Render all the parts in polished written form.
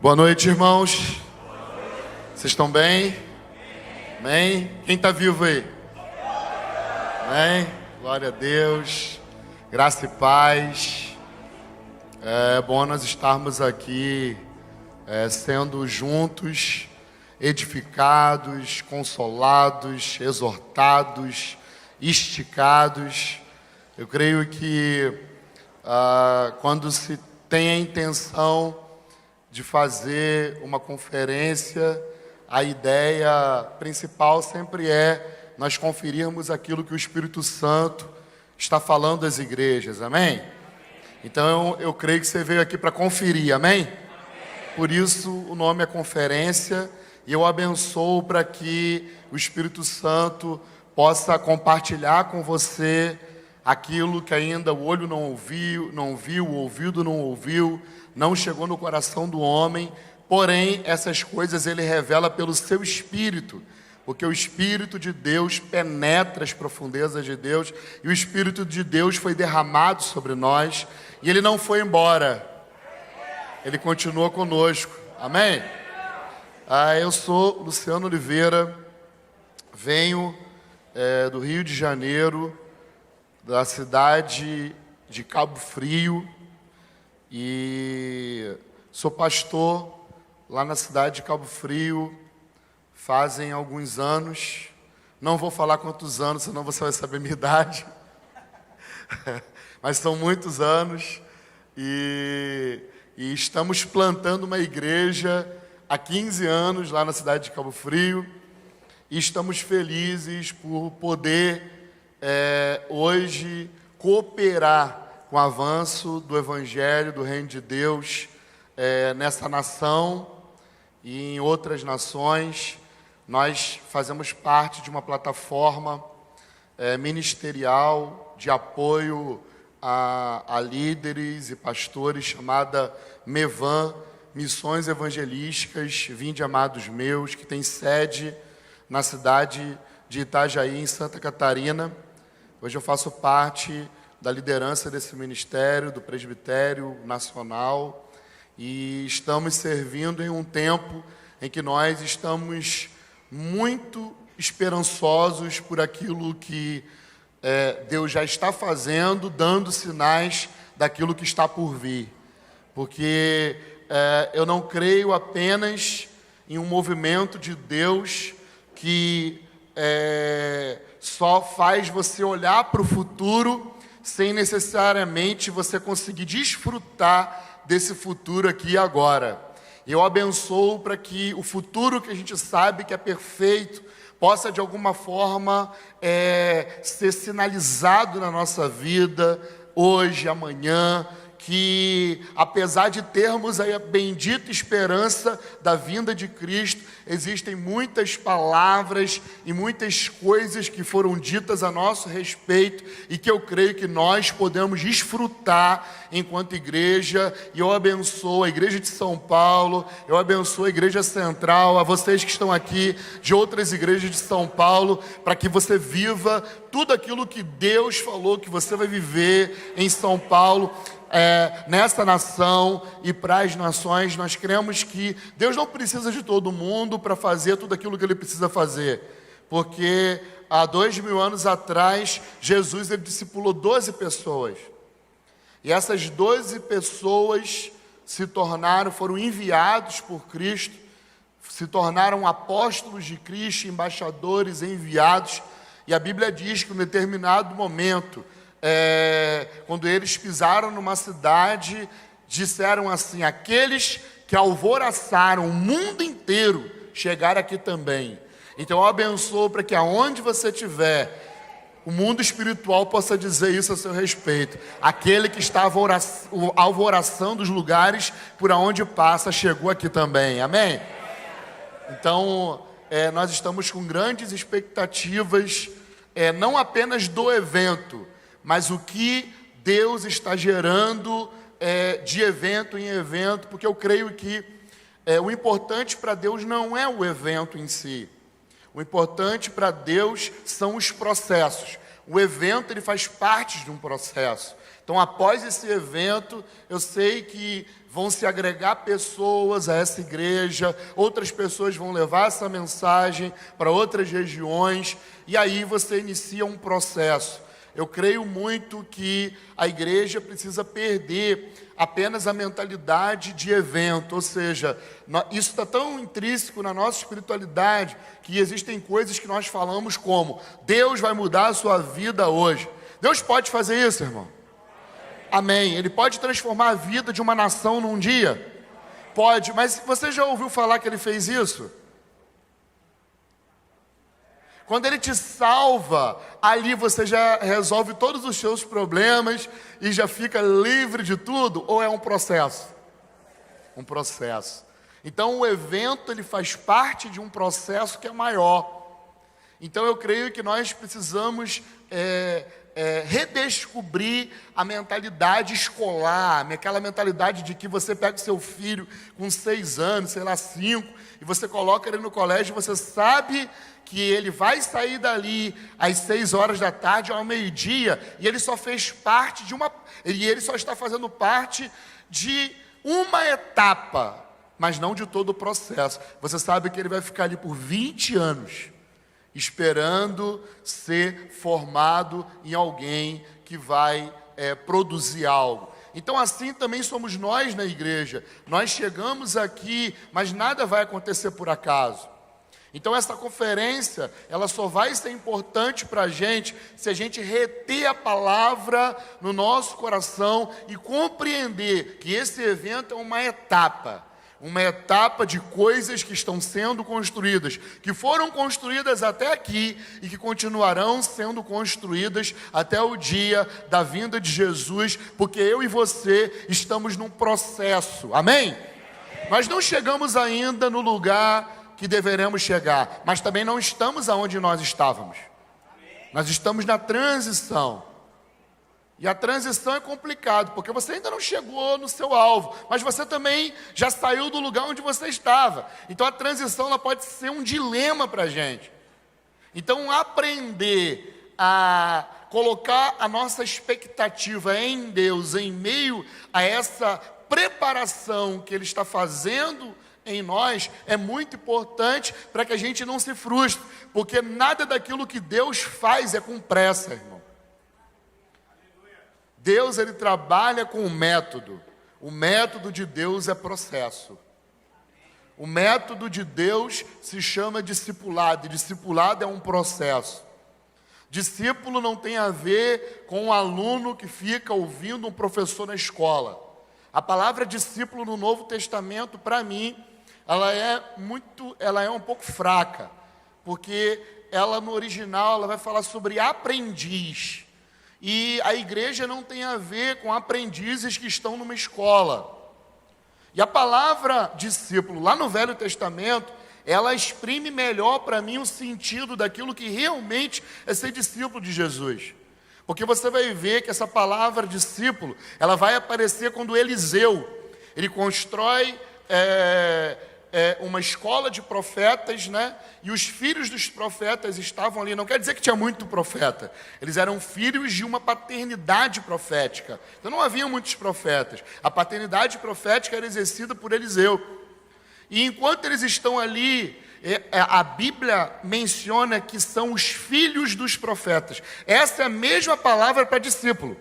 Boa noite, irmãos. Vocês estão bem? Amém? Quem está vivo aí? Amém? Glória a Deus. Graça e paz. É bom nós estarmos aqui sendo juntos, edificados, consolados, exortados, esticados. Eu creio que quando se tem a intenção de fazer uma conferência, a ideia principal sempre é nós conferirmos aquilo que o Espírito Santo está falando às igrejas, amém? Então eu creio que você veio aqui para conferir, amém? Por isso o nome é conferência, e eu abençoo para que o Espírito Santo possa compartilhar com você aquilo que ainda o olho não viu, o ouvido não ouviu, não chegou no coração do homem, porém essas coisas ele revela pelo seu Espírito, porque o Espírito de Deus penetra as profundezas de Deus, e o Espírito de Deus foi derramado sobre nós, e ele não foi embora, ele continua conosco, amém? Eu sou Luciano Oliveira, venho do Rio de Janeiro, da cidade de Cabo Frio, e sou pastor lá na cidade de Cabo Frio fazem alguns anos. Não vou falar quantos anos, senão você vai saber a minha idade. Mas são muitos anos, e estamos plantando uma igreja há 15 anos lá na cidade de Cabo Frio, e estamos felizes por poder hoje cooperar com o avanço do Evangelho, do Reino de Deus, nessa nação e em outras nações. Nós fazemos parte de uma plataforma ministerial de apoio a líderes e pastores, chamada MEVAN, Missões Evangelísticas Vinde Amados Meus, que tem sede na cidade de Itajaí, em Santa Catarina. Hoje eu faço parte da liderança desse ministério, do presbitério nacional, e estamos servindo em um tempo em que nós estamos muito esperançosos por aquilo que Deus já está fazendo, dando sinais daquilo que está por vir, porque eu não creio apenas em um movimento de Deus que só faz você olhar para o futuro sem necessariamente você conseguir desfrutar desse futuro aqui e agora. Eu abençoo para que o futuro que a gente sabe que é perfeito possa de alguma forma ser sinalizado na nossa vida, hoje, amanhã, que apesar de termos aí a bendita esperança da vinda de Cristo, existem muitas palavras e muitas coisas que foram ditas a nosso respeito e que eu creio que nós podemos desfrutar enquanto igreja. E eu abençoo a igreja de São Paulo, eu abençoo a igreja central, a vocês que estão aqui de outras igrejas de São Paulo, para que você viva tudo aquilo que Deus falou que você vai viver em São Paulo, nessa nação e para as nações. Nós cremos que Deus não precisa de todo mundo para fazer tudo aquilo que Ele precisa fazer, porque há 2000 anos atrás, Jesus ele discipulou 12 pessoas, e essas 12 pessoas foram enviados por Cristo, se tornaram apóstolos de Cristo, embaixadores enviados, e a Bíblia diz que em um determinado momento, quando eles pisaram numa cidade, disseram assim: aqueles que alvoroçaram o mundo inteiro chegaram aqui também. Então eu abençoo para que aonde você estiver, o mundo espiritual possa dizer isso a seu respeito: aquele que está alvoroçando os lugares por onde passa, chegou aqui também, amém? Então nós estamos com grandes expectativas, não apenas do evento, mas o que Deus está gerando de evento em evento, porque eu creio que o importante para Deus não é o evento em si. O importante para Deus são os processos. O evento ele faz parte de um processo. Então, após esse evento, eu sei que vão se agregar pessoas a essa igreja, outras pessoas vão levar essa mensagem para outras regiões, e aí você inicia um processo. Eu creio muito que a igreja precisa perder apenas a mentalidade de evento, ou seja, isso está tão intrínseco na nossa espiritualidade, que existem coisas que nós falamos como: Deus vai mudar a sua vida hoje. Deus pode fazer isso, irmão? Amém. Ele pode transformar a vida de uma nação num dia? Pode, mas você já ouviu falar que Ele fez isso? Quando Ele te salva, ali você já resolve todos os seus problemas e já fica livre de tudo? Ou é um processo? Um processo. Então o evento, ele faz parte de um processo que é maior. Então eu creio que nós precisamos redescobrir a mentalidade escolar, aquela mentalidade de que você pega o seu filho com 6 anos, sei lá, 5, e você coloca ele no colégio, você sabe que ele vai sair dali às 6 horas da tarde, ao meio-dia, e ele só fez parte ele só está fazendo parte de uma etapa, mas não de todo o processo. Você sabe que ele vai ficar ali por 20 anos, esperando ser formado em alguém que vai produzir algo. Então assim também somos nós na igreja. Nós chegamos aqui, mas nada vai acontecer por acaso. Então essa conferência, ela só vai ser importante para a gente se a gente reter a palavra no nosso coração e compreender que esse evento é uma etapa de coisas que estão sendo construídas, que foram construídas até aqui e que continuarão sendo construídas até o dia da vinda de Jesus, porque eu e você estamos num processo, amém? Nós não chegamos ainda no lugar que deveremos chegar, mas também não estamos aonde nós estávamos. Nós estamos na transição. E a transição é complicado, porque você ainda não chegou no seu alvo, mas você também já saiu do lugar onde você estava. Então a transição, ela pode ser um dilema para a gente. Então aprender a colocar a nossa expectativa em Deus, em meio a essa preparação que Ele está fazendo em nós, é muito importante para que a gente não se frustre, porque nada daquilo que Deus faz é com pressa, irmão. Deus, Ele trabalha com o método de Deus é processo. O método de Deus se chama discipulado, e discipulado é um processo. Discípulo não tem a ver com um aluno que fica ouvindo um professor na escola. A palavra discípulo no Novo Testamento, para mim, ela é um pouco fraca, porque ela no original ela vai falar sobre aprendiz. E a igreja não tem a ver com aprendizes que estão numa escola. E a palavra discípulo, lá no Velho Testamento, ela exprime melhor para mim o sentido daquilo que realmente é ser discípulo de Jesus. Porque você vai ver que essa palavra discípulo, ela vai aparecer quando Eliseu, ele constrói uma escola de profetas, né? E os filhos dos profetas estavam ali. Não quer dizer que tinha muito profeta. Eles eram filhos de uma paternidade profética. Então não havia muitos profetas. A paternidade profética era exercida por Eliseu. E enquanto eles estão ali, a Bíblia menciona que são os filhos dos profetas. Essa é a mesma palavra para discípulo.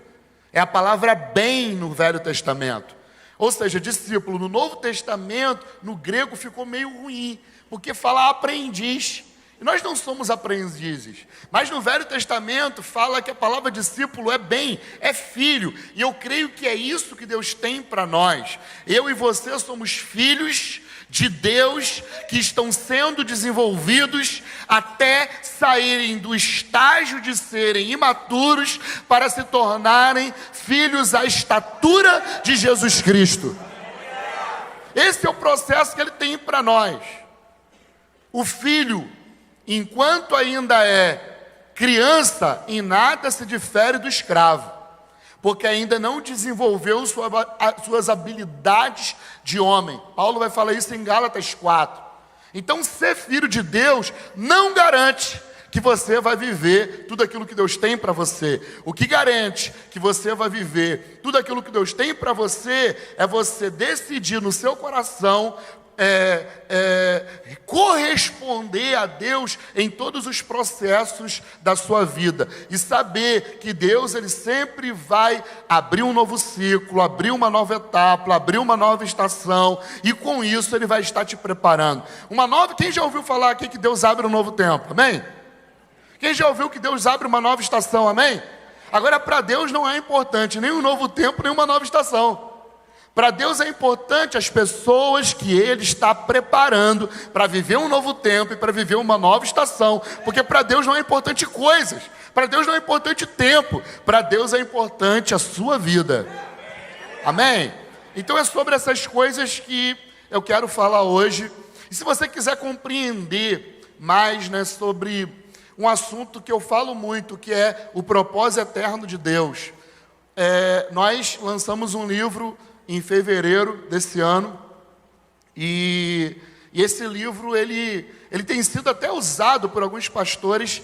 É a palavra bem no Velho Testamento. Ou seja, discípulo, no Novo Testamento, no grego ficou meio ruim, porque fala aprendiz. E nós não somos aprendizes. Mas no Velho Testamento fala que a palavra discípulo é bem, é filho. E eu creio que é isso que Deus tem para nós. Eu e você somos filhos de Deus que estão sendo desenvolvidos até saírem do estágio de serem imaturos para se tornarem filhos à estatura de Jesus Cristo. Esse é o processo que Ele tem para nós. O filho, enquanto ainda é criança, em nada se difere do escravo, porque ainda não desenvolveu suas habilidades de homem. Paulo vai falar isso em Gálatas 4. Então, ser filho de Deus não garante que você vai viver tudo aquilo que Deus tem para você. O que garante que você vai viver tudo aquilo que Deus tem para você é você decidir no seu coração corresponder a Deus em todos os processos da sua vida e saber que Deus, Ele sempre vai abrir um novo ciclo, abrir uma nova etapa, abrir uma nova estação, e com isso Ele vai estar te preparando. Quem já ouviu falar aqui que Deus abre um novo tempo? Amém? Quem já ouviu que Deus abre uma nova estação? Amém? Agora, para Deus não é importante nem um novo tempo, nem uma nova estação. Para Deus é importante as pessoas que Ele está preparando para viver um novo tempo e para viver uma nova estação. Porque para Deus não é importante coisas. Para Deus não é importante tempo. Para Deus é importante a sua vida. Amém? Então é sobre essas coisas que eu quero falar hoje. E se você quiser compreender mais, sobre um assunto que eu falo muito, que é o propósito eterno de Deus. Nós lançamos um livro em fevereiro desse ano, e esse livro ele tem sido até usado por alguns pastores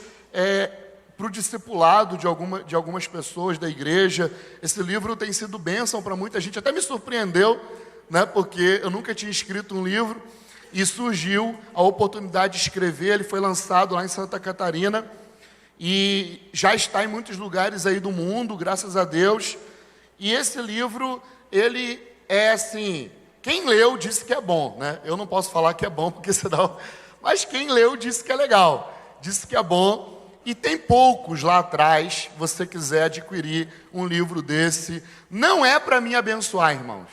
para o discipulado de algumas pessoas da igreja. Esse livro tem sido bênção para muita gente, até me surpreendeu, porque eu nunca tinha escrito um livro, e surgiu a oportunidade de escrever. Ele foi lançado lá em Santa Catarina, e já está em muitos lugares aí do mundo, graças a Deus. E esse livro, ele é assim, quem leu disse que é bom, Eu não posso falar que é bom, porque senão... Mas quem leu disse que é legal, disse que é bom. E tem poucos lá atrás, se você quiser adquirir um livro desse. Não é para me abençoar, irmãos.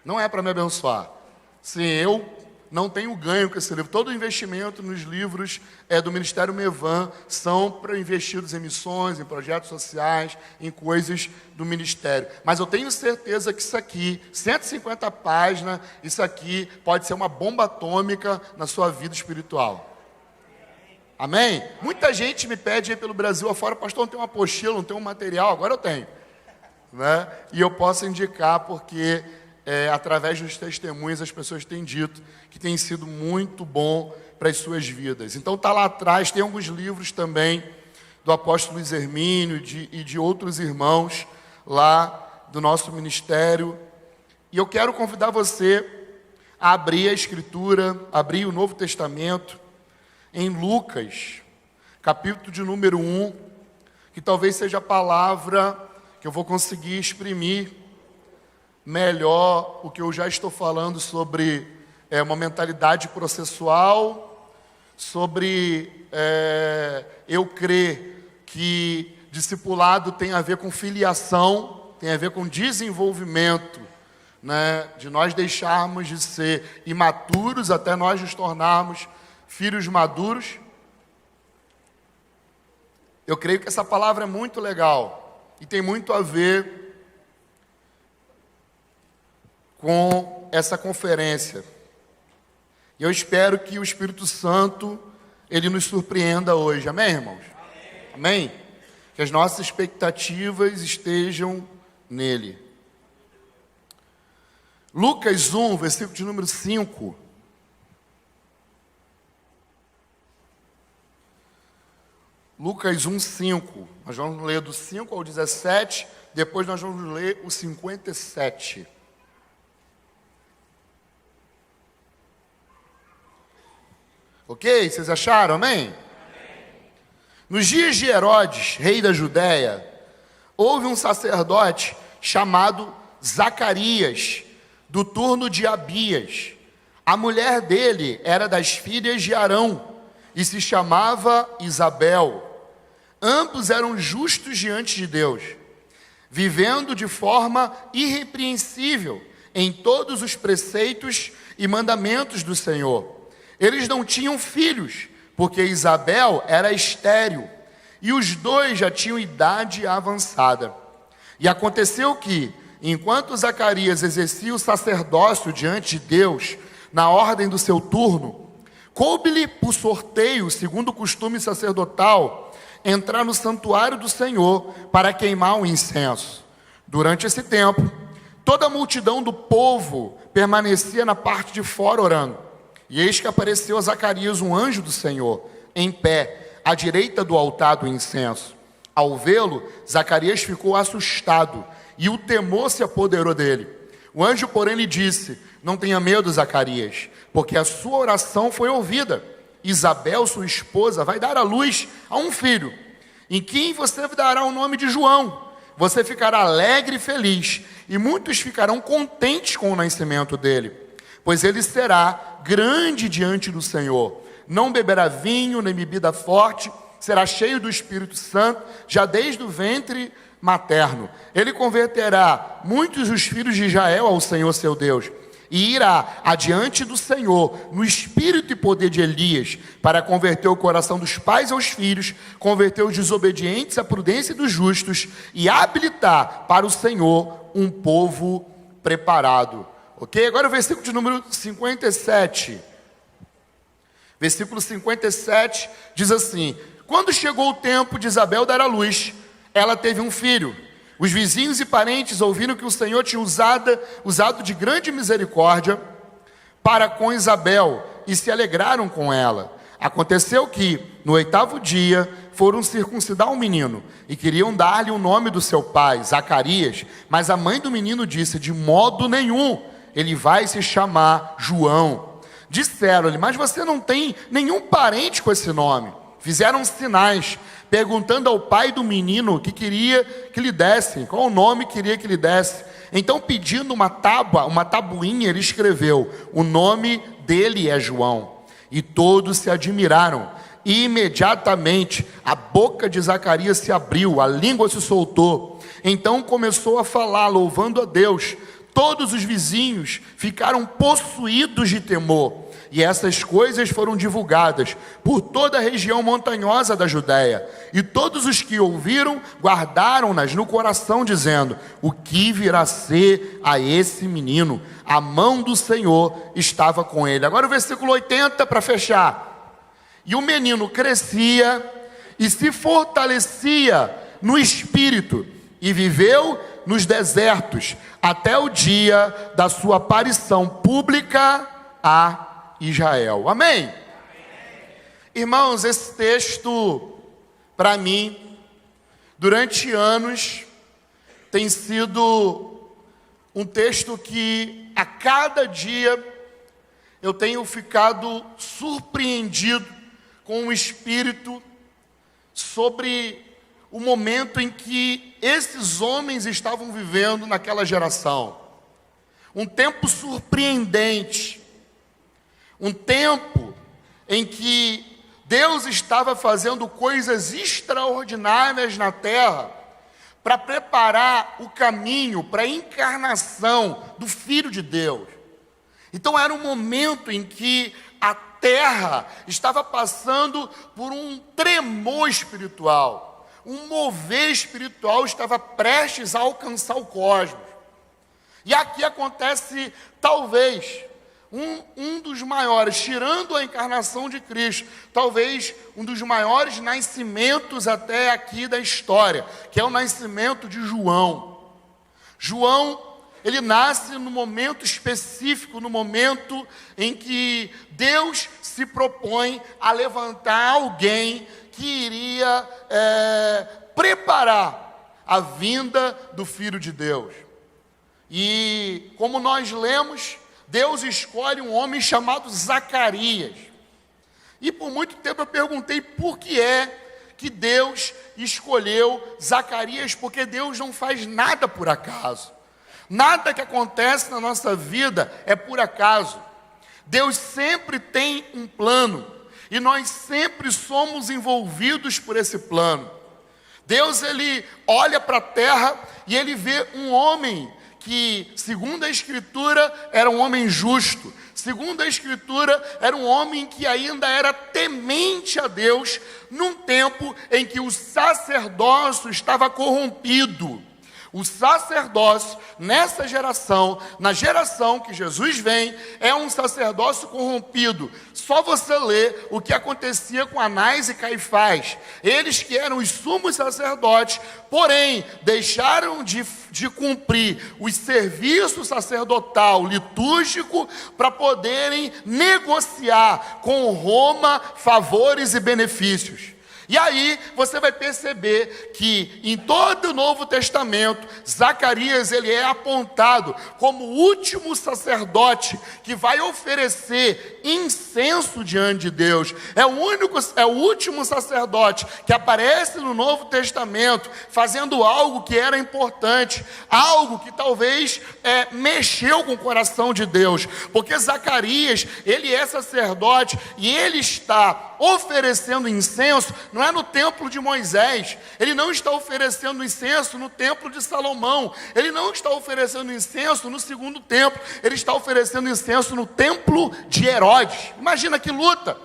Não é para me abençoar. Sim, eu não tenho ganho com esse livro. Todo o investimento nos livros do Ministério Mevan são para investidos em missões, em projetos sociais, em coisas do ministério. Mas eu tenho certeza que isso aqui, 150 páginas, isso aqui pode ser uma bomba atômica na sua vida espiritual. Amém? Muita gente me pede aí pelo Brasil afora: pastor, não tem uma apostila, não tem um material? Agora eu tenho. E eu posso indicar porque... através dos testemunhos, as pessoas têm dito que tem sido muito bom para as suas vidas. Então está lá atrás, tem alguns livros também do apóstolo Luiz Hermínio e de outros irmãos lá do nosso ministério. E eu quero convidar você a abrir a Escritura, abrir o Novo Testamento, em Lucas, capítulo de número 1, que talvez seja a palavra que eu vou conseguir exprimir melhor o que eu já estou falando sobre uma mentalidade processual, sobre eu crer que discipulado tem a ver com filiação, tem a ver com desenvolvimento, de nós deixarmos de ser imaturos até nós nos tornarmos filhos maduros. Eu creio que essa palavra é muito legal e tem muito a ver com essa conferência. E eu espero que o Espírito Santo, ele nos surpreenda hoje. Amém, irmãos? Amém? Que as nossas expectativas estejam nele. Lucas 1, versículo de número 5. Lucas 1, 5. Nós vamos ler do 5 ao 17, depois nós vamos ler o 57. Ok? Vocês acharam? Amém? Amém? Nos dias de Herodes, rei da Judéia, houve um sacerdote chamado Zacarias, do turno de Abias. A mulher dele era das filhas de Arão e se chamava Isabel. Ambos eram justos diante de Deus, vivendo de forma irrepreensível em todos os preceitos e mandamentos do Senhor. Eles não tinham filhos, porque Isabel era estéril, e os dois já tinham idade avançada. E aconteceu que, enquanto Zacarias exercia o sacerdócio diante de Deus, na ordem do seu turno, coube-lhe por sorteio, segundo o costume sacerdotal, entrar no santuário do Senhor para queimar o incenso. Durante esse tempo, toda a multidão do povo permanecia na parte de fora orando. E eis que apareceu a Zacarias um anjo do Senhor, em pé, à direita do altar do incenso. Ao vê-lo, Zacarias ficou assustado e o temor se apoderou dele. O anjo, porém, lhe disse: não tenha medo, Zacarias, porque a sua oração foi ouvida. Isabel, sua esposa, vai dar à luz a um filho, em quem você dará o nome de João. Você ficará alegre e feliz, e muitos ficarão contentes com o nascimento dele, pois ele será grande diante do Senhor. Não beberá vinho nem bebida forte, será cheio do Espírito Santo, já desde o ventre materno. Ele converterá muitos dos filhos de Israel ao Senhor seu Deus, e irá adiante do Senhor no espírito e poder de Elias, para converter o coração dos pais aos filhos, converter os desobedientes à prudência dos justos, e habilitar para o Senhor um povo preparado. Ok? Agora o versículo de número 57. Versículo 57 diz assim: quando chegou o tempo de Isabel dar à luz, ela teve um filho. Os vizinhos e parentes ouviram que o Senhor tinha usado de grande misericórdia para com Isabel e se alegraram com ela. Aconteceu que, no 8º dia, foram circuncidar um menino e queriam dar-lhe o nome do seu pai, Zacarias, mas a mãe do menino disse: de modo nenhum, ele vai se chamar João. Disseram-lhe: mas você não tem nenhum parente com esse nome. Fizeram sinais, perguntando ao pai do menino que queria que lhe dessem, qual o nome queria que lhe desse. Então, pedindo uma tabuinha, ele escreveu: o nome dele é João. E todos se admiraram. E imediatamente a boca de Zacarias se abriu, a língua se soltou. Então começou a falar, louvando a Deus. Todos os vizinhos ficaram possuídos de temor. E essas coisas foram divulgadas por toda a região montanhosa da Judéia. E todos os que ouviram, guardaram-nas no coração, dizendo: o que virá a ser a esse menino? A mão do Senhor estava com ele. Agora o versículo 80 para fechar. E o menino crescia e se fortalecia no espírito, e viveu nos desertos, até o dia da sua aparição pública a Israel. Amém? Amém. Irmãos, esse texto, para mim, durante anos, tem sido um texto que a cada dia eu tenho ficado surpreendido com o Espírito sobre o momento em que esses homens estavam vivendo naquela geração. Um tempo surpreendente. Um tempo em que Deus estava fazendo coisas extraordinárias na terra para preparar o caminho para a encarnação do Filho de Deus. Então era um momento em que a terra estava passando por um tremor espiritual. Um mover espiritual estava prestes a alcançar o cosmos. E aqui acontece, talvez, um dos maiores, tirando a encarnação de Cristo, talvez um dos maiores nascimentos até aqui da história, que é o nascimento de João. João, ele nasce no momento específico, no momento em que Deus se propõe a levantar alguém que iria preparar a vinda do Filho de Deus. E como nós lemos, Deus escolhe um homem chamado Zacarias. E por muito tempo eu perguntei por que é que Deus escolheu Zacarias, porque Deus não faz nada por acaso. Nada que acontece na nossa vida é por acaso. Deus sempre tem um plano, e nós sempre somos envolvidos por esse plano. Deus, ele olha para a terra e ele vê um homem que, segundo a Escritura, era um homem justo. Segundo a Escritura, era um homem que ainda era temente a Deus, num tempo em que o sacerdócio estava corrompido. O sacerdócio, nessa geração, na geração que Jesus vem, é um sacerdócio corrompido. Só você lê o que acontecia com Anás e Caifás. Eles que eram os sumos sacerdotes, porém, deixaram de cumprir o serviço sacerdotal, litúrgico, para poderem negociar com Roma favores e benefícios. E aí você vai perceber que em todo o Novo Testamento, Zacarias ele é apontado como o último sacerdote que vai oferecer incenso diante de Deus. É o último sacerdote que aparece no Novo Testamento fazendo algo que era importante, algo que talvez mexeu com o coração de Deus, porque Zacarias ele é sacerdote e ele está oferecendo incenso, não é no templo de Moisés, ele não está oferecendo incenso no templo de Salomão, ele não está oferecendo incenso no segundo templo, ele está oferecendo incenso no templo de Herodes. Imagina que luta!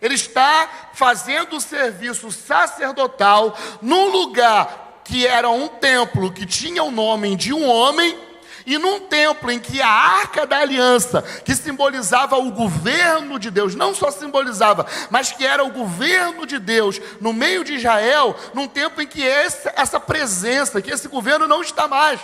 Ele está fazendo o serviço sacerdotal num lugar que era um templo que tinha o nome de um homem, e num templo em que a Arca da Aliança, que simbolizava o governo de Deus, não só simbolizava, mas que era o governo de Deus no meio de Israel, num tempo em que essa presença, que esse governo não está mais.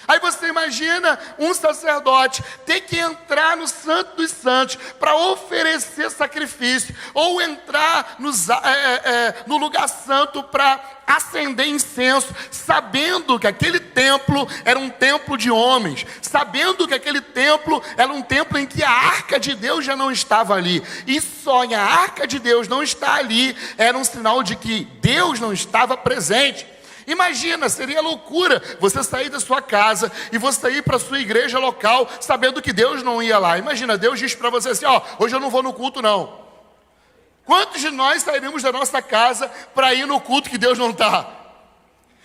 Aí você imagina um sacerdote ter que entrar no Santo dos Santos para oferecer sacrifício, ou entrar no lugar santo para acender incenso, sabendo que aquele templo era um templo de homens, sabendo que aquele templo era um templo em que a Arca de Deus já não estava ali, e só em a Arca de Deus não estar ali era um sinal de que Deus não estava presente. Imagina, seria loucura você sair da sua casa e você ir para a sua igreja local sabendo que Deus não ia lá. Imagina, Deus diz para você assim, hoje eu não vou no culto não. Quantos de nós sairemos da nossa casa para ir no culto que Deus não está?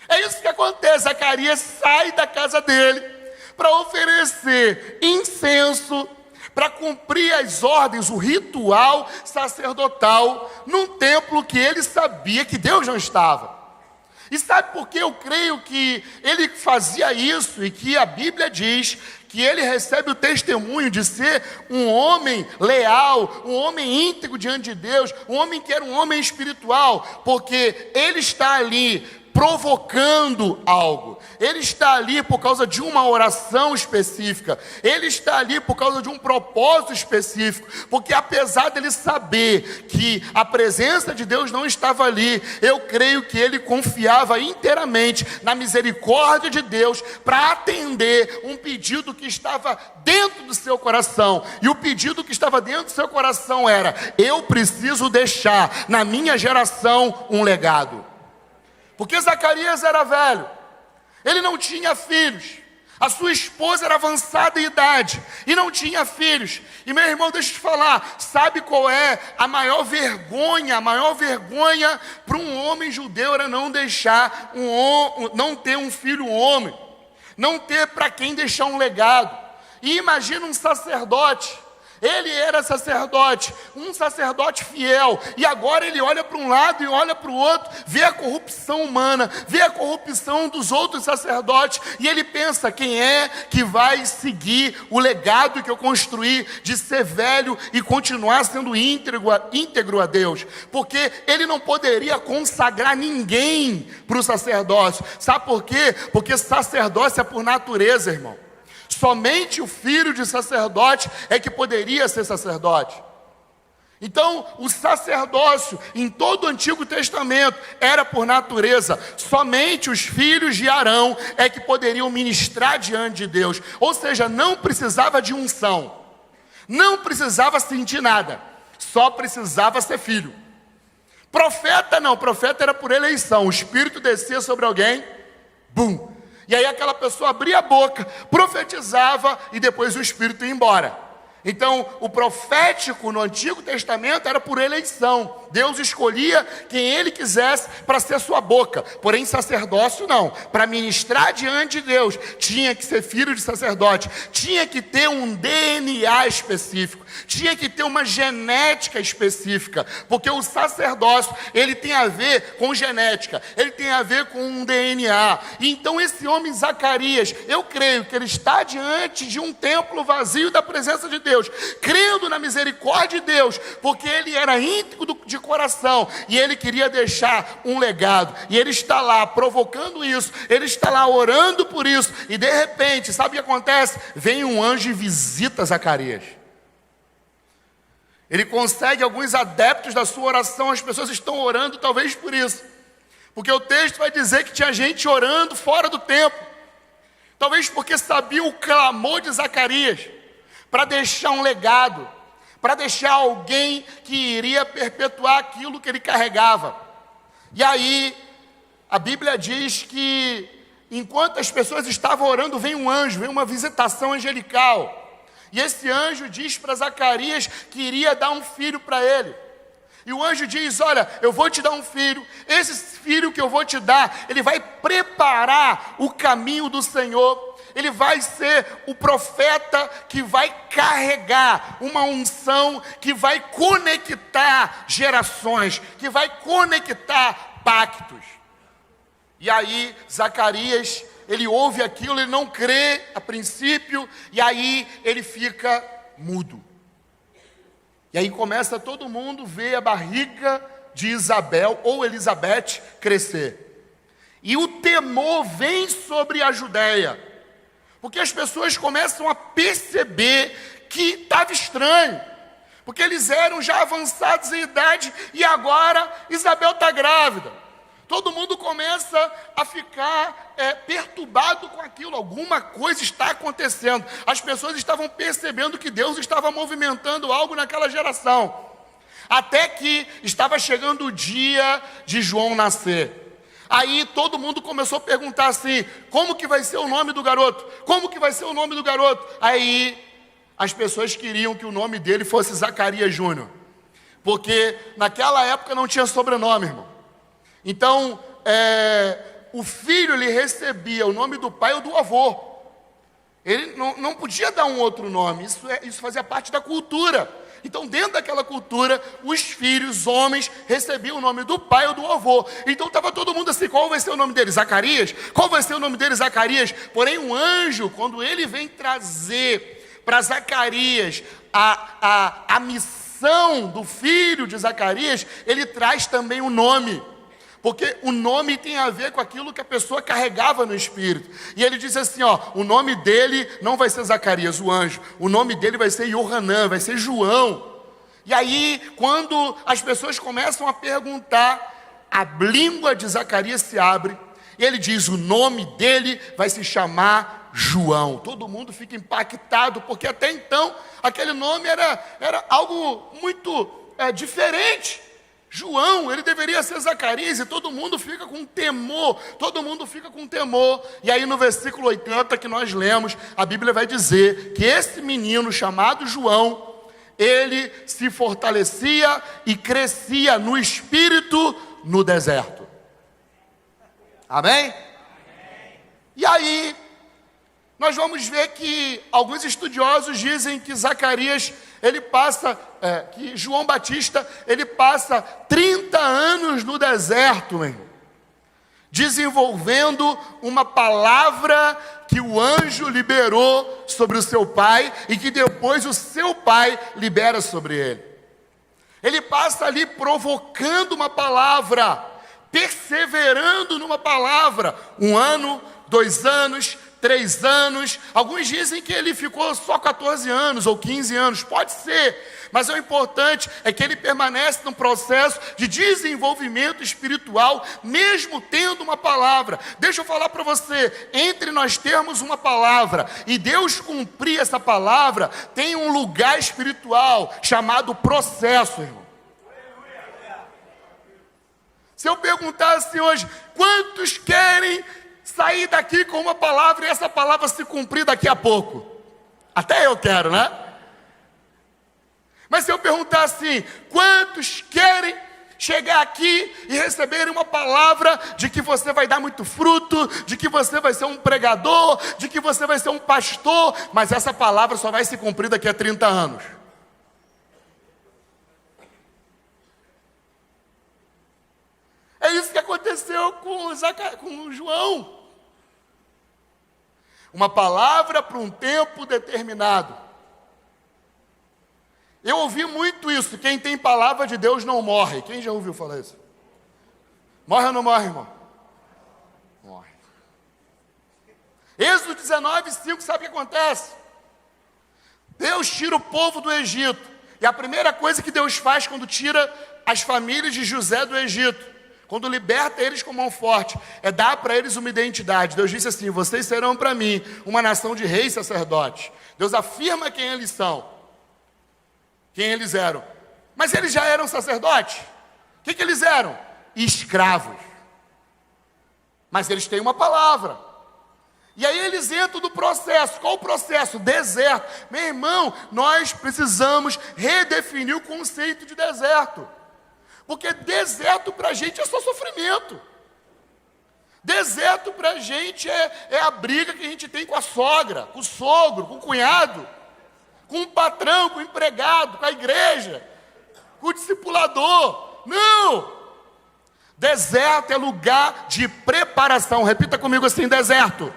É isso que acontece. Zacarias sai da casa dele para oferecer incenso, para cumprir as ordens, o ritual sacerdotal, num templo que ele sabia que Deus não estava. E sabe por que eu creio que ele fazia isso e que a Bíblia diz que ele recebe o testemunho de ser um homem leal, um homem íntegro diante de Deus, um homem que era um homem espiritual? Porque ele está ali provocando algo, ele está ali por causa de uma oração específica, ele está ali por causa de um propósito específico, porque apesar dele saber que a presença de Deus não estava ali, eu creio que ele confiava inteiramente na misericórdia de Deus para atender um pedido que estava dentro do seu coração. E o pedido que estava dentro do seu coração era: eu preciso deixar na minha geração um legado. Porque Zacarias era velho, ele não tinha filhos, a sua esposa era avançada em idade e não tinha filhos. E meu irmão, deixa eu te falar, sabe qual é a maior vergonha? A maior vergonha para um homem judeu era não deixar não ter um filho homem, não ter para quem deixar um legado. E imagina um sacerdote. Ele era sacerdote, um sacerdote fiel, e agora ele olha para um lado e olha para o outro, vê a corrupção humana, vê a corrupção dos outros sacerdotes, e ele pensa: quem é que vai seguir o legado que eu construí de ser velho e continuar sendo íntegro a Deus? Porque ele não poderia consagrar ninguém para o sacerdócio. Sabe por quê? Porque sacerdócio é por natureza, irmão. Somente o filho de sacerdote é que poderia ser sacerdote. Então, o sacerdócio em todo o Antigo Testamento era por natureza. Somente os filhos de Arão é que poderiam ministrar diante de Deus. Ou seja, não precisava de unção, não precisava sentir nada, só precisava ser filho. Profeta não, profeta era por eleição. O Espírito descia sobre alguém, bum! E aí aquela pessoa abria a boca, profetizava e depois o Espírito ia embora. Então, o profético no Antigo Testamento era por eleição. Deus escolhia quem ele quisesse para ser sua boca. Porém, sacerdócio não. Para ministrar diante de Deus, tinha que ser filho de sacerdote. Tinha que ter um DNA específico. Tinha que ter uma genética específica. Porque o sacerdócio, ele tem a ver com genética. Ele tem a ver com um DNA. E então esse homem Zacarias, eu creio que ele está diante de um templo vazio da presença de Deus, crendo na misericórdia de Deus, porque ele era íntegro de coração, e ele queria deixar um legado, e ele está lá provocando isso, ele está lá orando por isso, e de repente, sabe o que acontece? Vem um anjo e visita Zacarias. Ele consegue alguns adeptos da sua oração, as pessoas estão orando talvez por isso. Porque o texto vai dizer que tinha gente orando fora do templo. Talvez porque sabia o clamor de Zacarias, para deixar um legado, para deixar alguém que iria perpetuar aquilo que ele carregava. E aí, a Bíblia diz que, enquanto as pessoas estavam orando, vem um anjo, vem uma visitação angelical. E esse anjo diz para Zacarias que iria dar um filho para ele. E o anjo diz: olha, eu vou te dar um filho. Esse filho que eu vou te dar, ele vai preparar o caminho do Senhor. Ele vai ser o profeta que vai carregar uma unção, que vai conectar gerações, que vai conectar pactos. E aí, Zacarias, ele ouve aquilo, ele não crê a princípio, e aí ele fica mudo. E aí começa todo mundo ver a barriga de Isabel, ou Elizabeth, crescer. E o temor vem sobre a Judéia, porque as pessoas começam a perceber que estava estranho, porque eles eram já avançados em idade, e agora Isabel está grávida. Todo mundo começa a ficar perturbado com aquilo. Alguma coisa está acontecendo. As pessoas estavam percebendo que Deus estava movimentando algo naquela geração. Até que estava chegando o dia de João nascer. Aí todo mundo começou a perguntar assim: como que vai ser o nome do garoto? Como que vai ser o nome do garoto? Aí as pessoas queriam que o nome dele fosse Zacarias Júnior. Porque naquela época não tinha sobrenome, irmão. Então, o filho, ele recebia o nome do pai ou do avô. Ele não podia dar um outro nome, isso fazia parte da cultura. Então, dentro daquela cultura, os filhos, homens, recebiam o nome do pai ou do avô. Então, estava todo mundo assim: qual vai ser o nome dele? Zacarias? Qual vai ser o nome dele? Zacarias. Porém, um anjo, quando ele vem trazer para Zacarias a missão do filho de Zacarias, ele traz também o nome. Porque o nome tem a ver com aquilo que a pessoa carregava no espírito. E ele diz assim, o nome dele não vai ser Zacarias, o anjo. O nome dele vai ser Yohanan, vai ser João. E aí, quando as pessoas começam a perguntar, a língua de Zacarias se abre. E ele diz: o nome dele vai se chamar João. Todo mundo fica impactado, porque até então, aquele nome era algo muito diferente. João, ele deveria ser Zacarias, e todo mundo fica com temor, e aí no versículo 80 que nós lemos, a Bíblia vai dizer que esse menino chamado João, ele se fortalecia e crescia no espírito no deserto. Amém? E aí, nós vamos ver que alguns estudiosos dizem que Zacarias, que João Batista, ele passa 30 anos no deserto, meu irmão, desenvolvendo uma palavra que o anjo liberou sobre o seu pai e que depois o seu pai libera sobre ele. Ele passa ali provocando uma palavra, perseverando numa palavra, 1 ano, 2 anos, 3 anos, alguns dizem que ele ficou só 14 anos ou 15 anos, pode ser, mas o importante é que ele permanece num processo de desenvolvimento espiritual, mesmo tendo uma palavra. Deixa eu falar para você, entre nós termos uma palavra e Deus cumprir essa palavra, tem um lugar espiritual chamado processo, irmão. Se eu perguntasse hoje, quantos querem sair daqui com uma palavra e essa palavra se cumprir daqui a pouco? Até eu quero, né? Mas se eu perguntar assim, quantos querem chegar aqui e receberem uma palavra de que você vai dar muito fruto, de que você vai ser um pregador, de que você vai ser um pastor, mas essa palavra só vai se cumprir daqui a 30 anos? É isso que aconteceu com João. Uma palavra para um tempo determinado. Eu ouvi muito isso: quem tem palavra de Deus não morre. Quem já ouviu falar isso? Morre ou não morre, irmão? Morre. Êxodo 19:5, sabe o que acontece? Deus tira o povo do Egito. E a primeira coisa que Deus faz quando tira as famílias de José do Egito, quando liberta eles com mão forte, é dar para eles uma identidade. Deus disse assim: vocês serão para mim uma nação de reis e sacerdotes. Deus afirma quem eles são, quem eles eram. Mas eles já eram sacerdotes. O que eles eram? Escravos. Mas eles têm uma palavra. E aí eles entram no processo. Qual o processo? Deserto. Meu irmão, nós precisamos redefinir o conceito de deserto. Porque deserto para a gente é só sofrimento. Deserto para a gente é a briga que a gente tem com a sogra, com o sogro, com o cunhado, com o patrão, com o empregado, com a igreja, com o discipulador. Não! Deserto é lugar de preparação. Repita comigo assim: deserto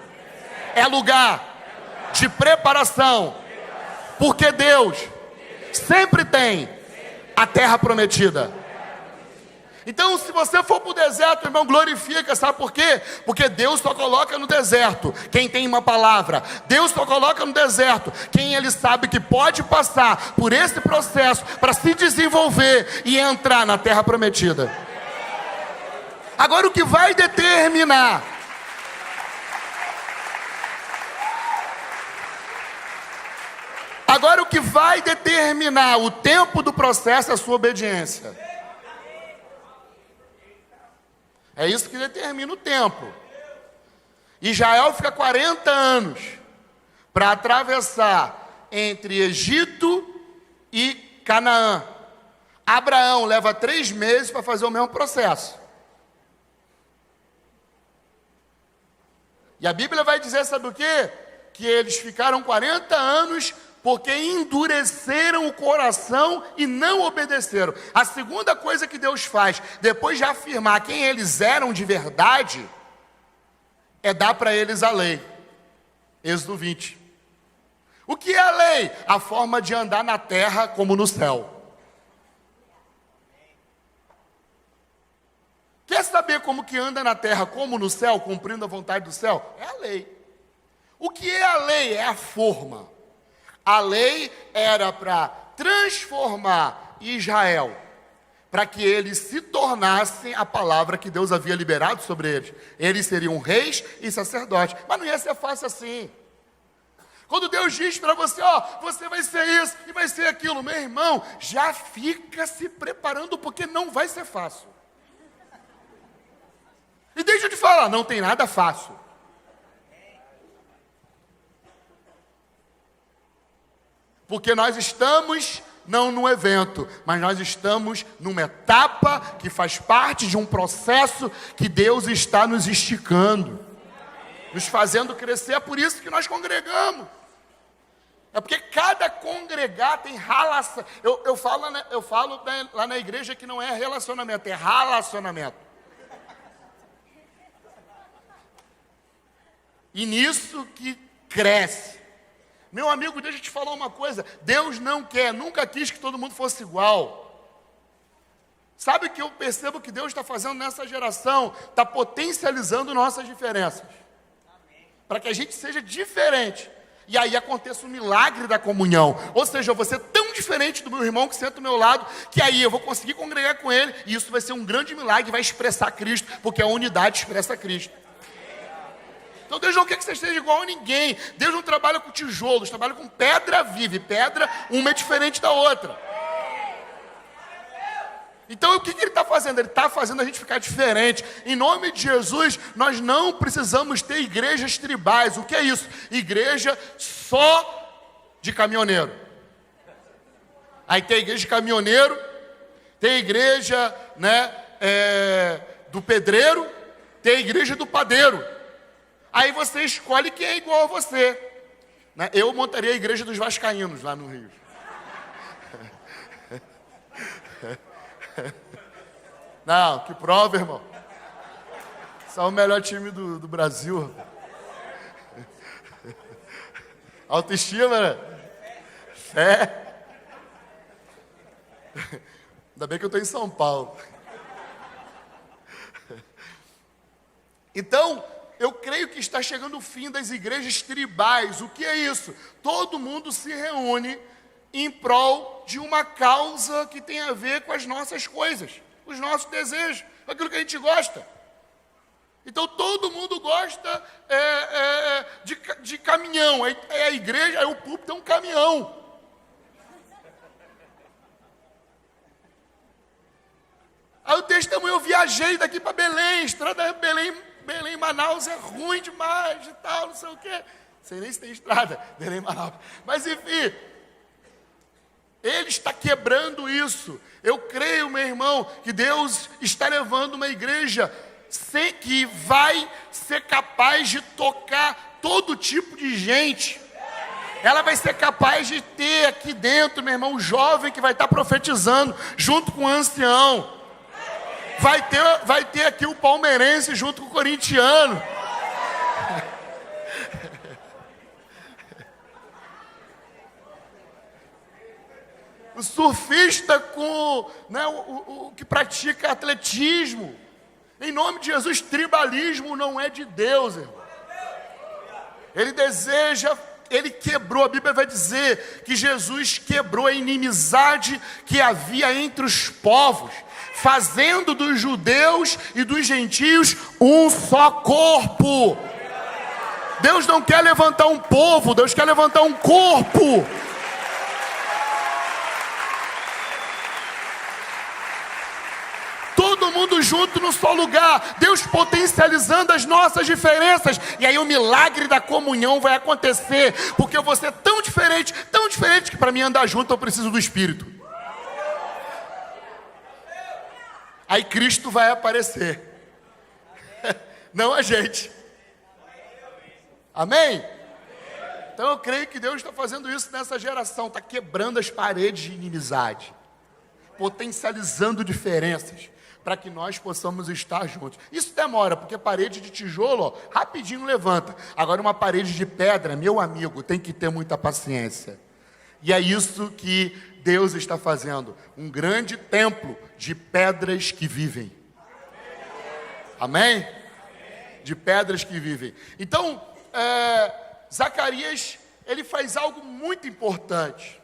é lugar de preparação. Porque Deus sempre tem a terra prometida. Então, se você for para o deserto, irmão, glorifica, sabe por quê? Porque Deus só coloca no deserto quem tem uma palavra. Deus só coloca no deserto quem ele sabe que pode passar por esse processo para se desenvolver e entrar na terra prometida. Agora, o que vai determinar o tempo do processo é a sua obediência. É isso que determina o tempo. Israel fica 40 anos para atravessar entre Egito e Canaã. Abraão leva 3 meses para fazer o mesmo processo. E a Bíblia vai dizer, sabe o quê? Que eles ficaram 40 anos porque endureceram o coração e não obedeceram. A segunda coisa que Deus faz, depois de afirmar quem eles eram de verdade, é dar para eles a lei. Êxodo 20. O que é a lei? A forma de andar na terra como no céu. Quer saber como que anda na terra como no céu, cumprindo a vontade do céu? É a lei. O que é a lei? É a forma. A lei era para transformar Israel, para que eles se tornassem a palavra que Deus havia liberado sobre eles. Eles seriam reis e sacerdotes. Mas não ia ser fácil assim. Quando Deus diz para você, você vai ser isso e vai ser aquilo, meu irmão, já fica se preparando, porque não vai ser fácil. E deixa eu te falar, não tem nada fácil. Porque nós estamos não num evento, mas nós estamos numa etapa que faz parte de um processo que Deus está nos esticando, nos fazendo crescer. É por isso que nós congregamos. É porque cada congregar tem relação. Eu falo lá na igreja que não é relacionamento, é relacionamento. E nisso que cresce. Meu amigo, deixa eu te falar uma coisa. Deus não quer, nunca quis que todo mundo fosse igual. Sabe o que eu percebo que Deus está fazendo nessa geração? Está potencializando nossas diferenças. Para que a gente seja diferente. E aí aconteça o milagre da comunhão. Ou seja, eu vou ser tão diferente do meu irmão que senta do meu lado, que aí eu vou conseguir congregar com ele, e isso vai ser um grande milagre, vai expressar Cristo, porque a unidade expressa Cristo. Então Deus não quer que você esteja igual a ninguém. Deus não trabalha com tijolos, trabalha com pedra viva. E pedra, uma é diferente da outra. Então o que Ele está fazendo? Ele está fazendo a gente ficar diferente. Em nome de Jesus, nós não precisamos ter igrejas tribais. O que é isso? Igreja só de caminhoneiro. Aí tem a igreja de caminhoneiro, tem a igreja do pedreiro, tem a igreja do padeiro. Aí você escolhe quem é igual a você. Eu montaria a igreja dos vascaínos lá no Rio. Não, que prova, irmão. São o melhor time do Brasil. Autoestima, né? Fé. Ainda bem que eu estou em São Paulo. Então, eu creio que está chegando o fim das igrejas tribais. O que é isso? Todo mundo se reúne em prol de uma causa que tem a ver com as nossas coisas, os nossos desejos, aquilo que a gente gosta. Então todo mundo gosta de caminhão, aí a igreja, aí o púlpito é um caminhão. Aí o testemunho, eu viajei daqui para Belém, estrada Belém, Manaus é ruim demais e tal, não sei o quê. Não sei nem se tem estrada, Belém, Manaus. Mas enfim, ele está quebrando isso. Eu creio, meu irmão, que Deus está levando uma igreja que vai ser capaz de tocar todo tipo de gente. Ela vai ser capaz de ter aqui dentro, meu irmão, um jovem que vai estar profetizando junto com o ancião. Vai ter aqui o palmeirense junto com o corintiano. O surfista com, né, o que pratica atletismo. Em nome de Jesus, tribalismo não é de Deus, irmão. Ele quebrou, a Bíblia vai dizer que Jesus quebrou a inimizade que havia entre os povos, fazendo dos judeus e dos gentios um só corpo. Deus não quer levantar um povo, Deus quer levantar um corpo. Todo mundo junto no só lugar, Deus potencializando as nossas diferenças, e aí o milagre da comunhão vai acontecer, porque você é tão diferente, que para mim andar junto eu preciso do Espírito. Aí Cristo vai aparecer, não a gente. Amém? Então eu creio que Deus está fazendo isso nessa geração, está quebrando as paredes de inimizade, potencializando diferenças, para que nós possamos estar juntos. Isso demora, porque parede de tijolo, ó, rapidinho levanta. Agora uma parede de pedra, meu amigo, tem que ter muita paciência. E é isso que Deus está fazendo. Um grande templo de pedras que vivem. Amém? De pedras que vivem. Então, Zacarias, ele faz algo muito importante.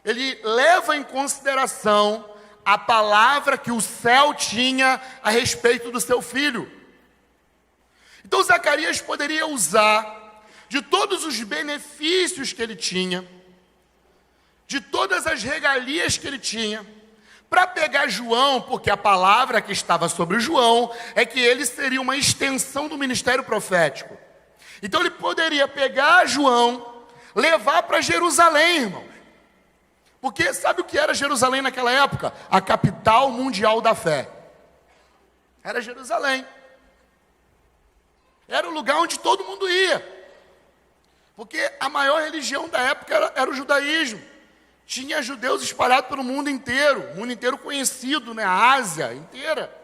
Ele leva em consideração a palavra que o céu tinha a respeito do seu filho. Então Zacarias poderia usar de todos os benefícios que ele tinha, de todas as regalias que ele tinha, para pegar João, porque a palavra que estava sobre João é que ele seria uma extensão do ministério profético. Então ele poderia pegar João, levar para Jerusalém, irmão. Porque sabe o que era Jerusalém naquela época? A capital mundial da fé. Era Jerusalém. Era o lugar onde todo mundo ia. Porque a maior religião da época era o judaísmo. Tinha judeus espalhados pelo mundo inteiro conhecido, né? A Ásia inteira.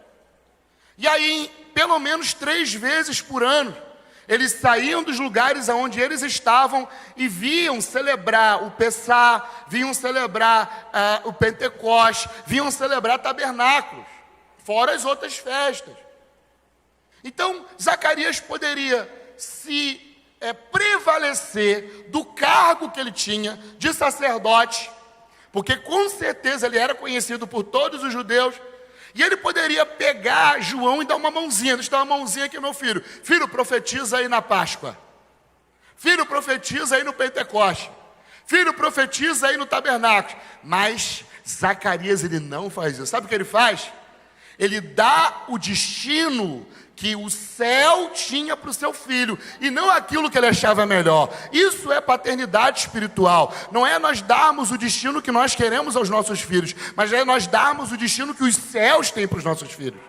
E aí, pelo menos 3 vezes por ano, eles saíam dos lugares onde eles estavam e vinham celebrar o Pessá, vinham celebrar o Pentecostes, vinham celebrar tabernáculos, fora as outras festas. Então, Zacarias poderia se prevalecer do cargo que ele tinha de sacerdote, porque com certeza ele era conhecido por todos os judeus, e ele poderia pegar João e dar uma mãozinha. Deixa eu dar uma mãozinha aqui, meu filho. Filho, profetiza aí na Páscoa. Filho, profetiza aí no Pentecoste. Filho, profetiza aí no tabernáculo. Mas Zacarias, ele não faz isso. Sabe o que ele faz? Ele dá o destino que o céu tinha para o seu filho, e não aquilo que ele achava melhor. Isso é paternidade espiritual. Não é nós darmos o destino que nós queremos aos nossos filhos, mas é nós darmos o destino que os céus têm para os nossos filhos.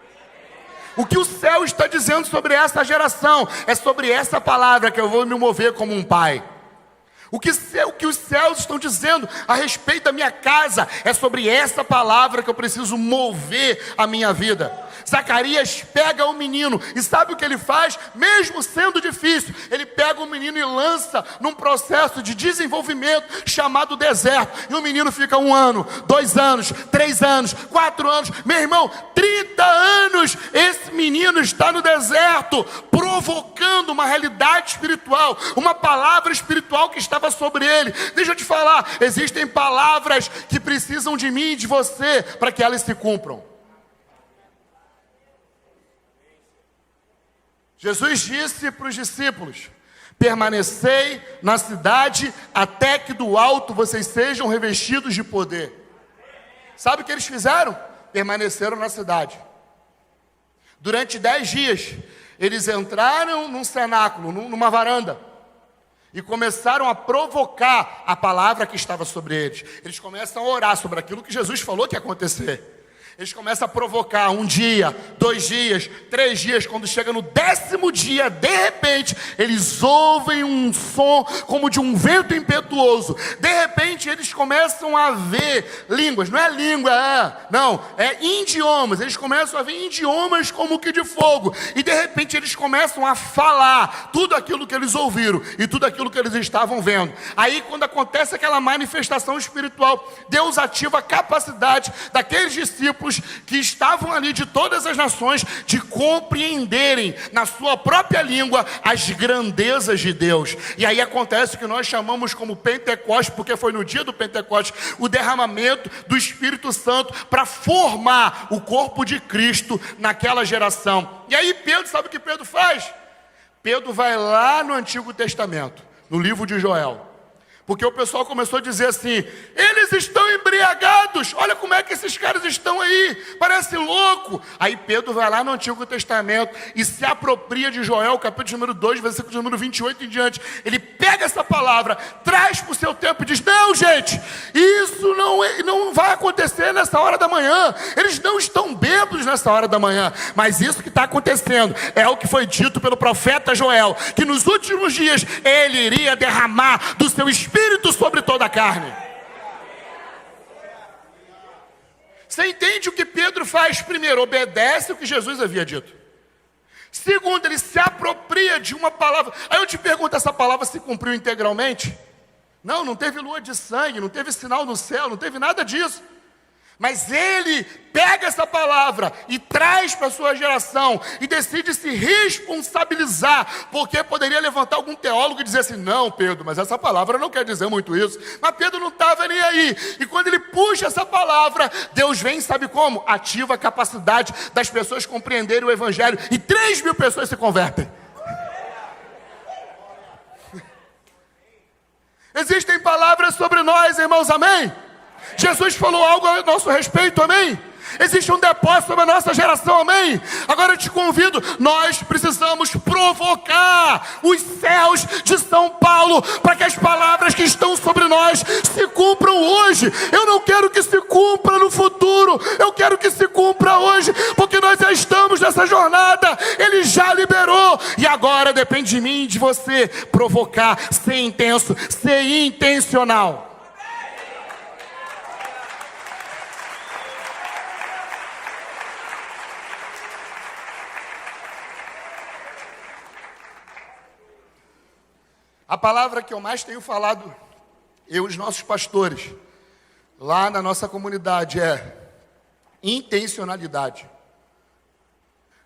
O que o céu está dizendo sobre essa geração, é sobre essa palavra que eu vou me mover como um pai. O que os céus estão dizendo a respeito da minha casa, é sobre essa palavra que eu preciso mover a minha vida. Zacarias pega o menino, e sabe o que ele faz? Mesmo sendo difícil, ele pega o menino e lança num processo de desenvolvimento chamado deserto, e o menino fica 1 ano, 2 anos, 3 anos, 4 anos, meu irmão, 30 anos, esse menino está no deserto, provando provocando uma realidade espiritual, uma palavra espiritual que estava sobre ele. Deixa eu te falar, existem palavras que precisam de mim e de você para que elas se cumpram. Jesus disse para os discípulos: permanecei na cidade até que do alto vocês sejam revestidos de poder. Sabe o que eles fizeram? Permaneceram na cidade. Durante 10 dias, eles entraram num cenáculo, numa varanda, e começaram a provocar a palavra que estava sobre eles. Eles começam a orar sobre aquilo que Jesus falou que ia acontecer. Eles começam a provocar 1 dia, 2 dias, 3 dias. Quando chega no 10º dia, de repente, eles ouvem um som como de um vento impetuoso. De repente, eles começam a ver línguas. Não é língua, não, é idiomas. Eles começam a ver idiomas como que de fogo. E de repente, eles começam a falar tudo aquilo que eles ouviram e tudo aquilo que eles estavam vendo. Aí, quando acontece aquela manifestação espiritual, Deus ativa a capacidade daqueles discípulos que estavam ali de todas as nações de compreenderem na sua própria língua as grandezas de Deus. E aí acontece o que nós chamamos como Pentecostes, porque foi no dia do Pentecostes o derramamento do Espírito Santo para formar o corpo de Cristo naquela geração. E aí Pedro, sabe o que Pedro faz? Pedro vai lá no Antigo Testamento, no livro de Joel. Porque o pessoal começou a dizer assim: eles estão embriagados, olha como é que esses caras estão aí, parece louco. Aí Pedro vai lá no Antigo Testamento e se apropria de Joel, capítulo número 2, versículo número 28 em diante. Ele pega essa palavra, traz para o seu tempo e diz: não, gente, isso não vai acontecer nessa hora da manhã. Eles não estão bêbados nessa hora da manhã, mas isso que está acontecendo é o que foi dito pelo profeta Joel, que nos últimos dias ele iria derramar do seu Espírito sobre toda a carne. Você entende o que Pedro faz? Primeiro, obedece o que Jesus havia dito. Segundo, ele se apropria de uma palavra. Aí eu te pergunto, essa palavra se cumpriu integralmente? Não teve lua de sangue, não teve sinal no céu, não teve nada disso. Mas ele pega essa palavra e traz para a sua geração e decide se responsabilizar, porque poderia levantar algum teólogo e dizer assim: não, Pedro, mas essa palavra não quer dizer muito isso. Mas Pedro não estava nem aí. E quando ele puxa essa palavra, Deus vem, sabe como? Ativa a capacidade das pessoas compreenderem o Evangelho e 3.000 pessoas se convertem. Existem palavras sobre nós, irmãos, amém? Jesus falou algo a nosso respeito, amém? Existe um depósito sobre a nossa geração, amém? Agora eu te convido, nós precisamos provocar os céus de São Paulo para que as palavras que estão sobre nós se cumpram hoje. Eu não quero que se cumpra no futuro, eu quero que se cumpra hoje, porque nós já estamos nessa jornada, Ele já liberou, e agora depende de mim e de você provocar, ser intenso, ser intencional. A palavra que eu mais tenho falado, eu e os nossos pastores, lá na nossa comunidade, é intencionalidade.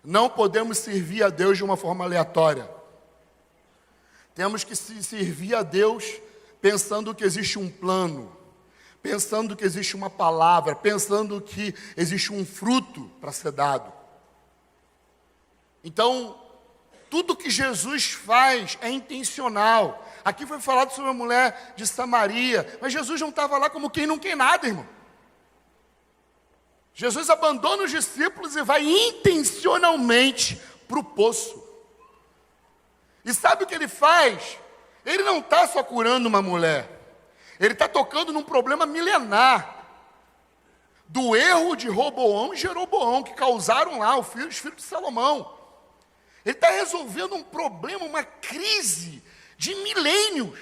Não podemos servir a Deus de uma forma aleatória. Temos que servir a Deus pensando que existe um plano, pensando que existe uma palavra, pensando que existe um fruto para ser dado. Então, tudo que Jesus faz é intencional. Aqui foi falado sobre a mulher de Samaria, mas Jesus não estava lá como quem não quer nada, irmão. Jesus abandona os discípulos e vai intencionalmente para o poço. E sabe o que ele faz? Ele não está só curando uma mulher. Ele está tocando num problema milenar. Do erro de Roboão e Jeroboão, que causaram lá os filhos de Salomão. Ele está resolvendo um problema, uma crise de milênios.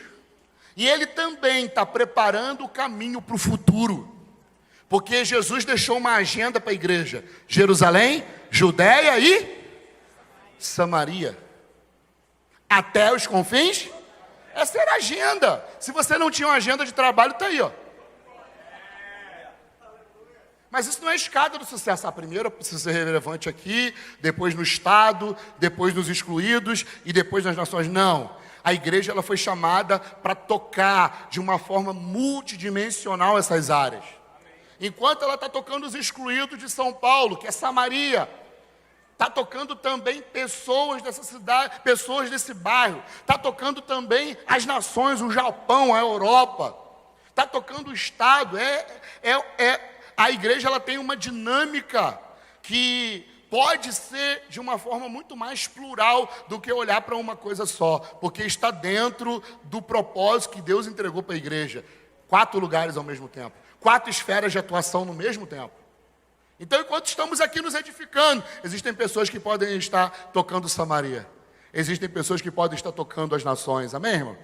E ele também está preparando o caminho para o futuro. Porque Jesus deixou uma agenda para a igreja. Jerusalém, Judéia e Samaria. Até os confins. Essa era a agenda. Se você não tinha uma agenda de trabalho, está aí, ó. Mas isso não é escada do sucesso. Primeiro precisa ser relevante aqui, depois no Estado, depois nos excluídos e depois nas nações. Não. A igreja ela foi chamada para tocar de uma forma multidimensional essas áreas. Enquanto ela está tocando os excluídos de São Paulo, que é Samaria, está tocando também pessoas dessa cidade, pessoas desse bairro, está tocando também as nações, o Japão, a Europa, está tocando o Estado. A igreja ela tem uma dinâmica que pode ser de uma forma muito mais plural do que olhar para uma coisa só, porque está dentro do propósito que Deus entregou para a igreja. 4 lugares ao mesmo tempo, 4 esferas de atuação no mesmo tempo. Então, enquanto estamos aqui nos edificando, existem pessoas que podem estar tocando Samaria, existem pessoas que podem estar tocando as nações, amém, irmão?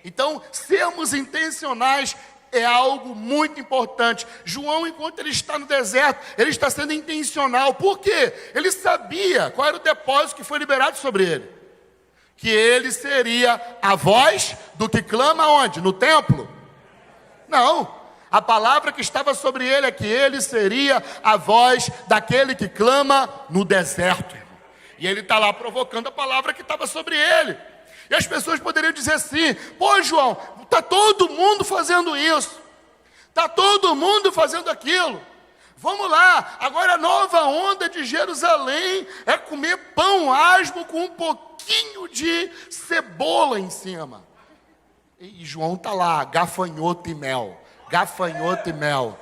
Então, sermos intencionais é algo muito importante. João, enquanto ele está no deserto, ele está sendo intencional. Por quê? Ele sabia qual era o depósito que foi liberado sobre ele. Que ele seria a voz do que clama onde? No templo? Não. A palavra que estava sobre ele é que ele seria a voz daquele que clama no deserto. E ele está lá provocando a palavra que estava sobre ele. E as pessoas poderiam dizer assim: pô, João, está todo mundo fazendo isso, está todo mundo fazendo aquilo. Vamos lá, agora a nova onda de Jerusalém é comer pão asmo com um pouquinho de cebola em cima. E João está lá, gafanhoto e mel, gafanhoto e mel.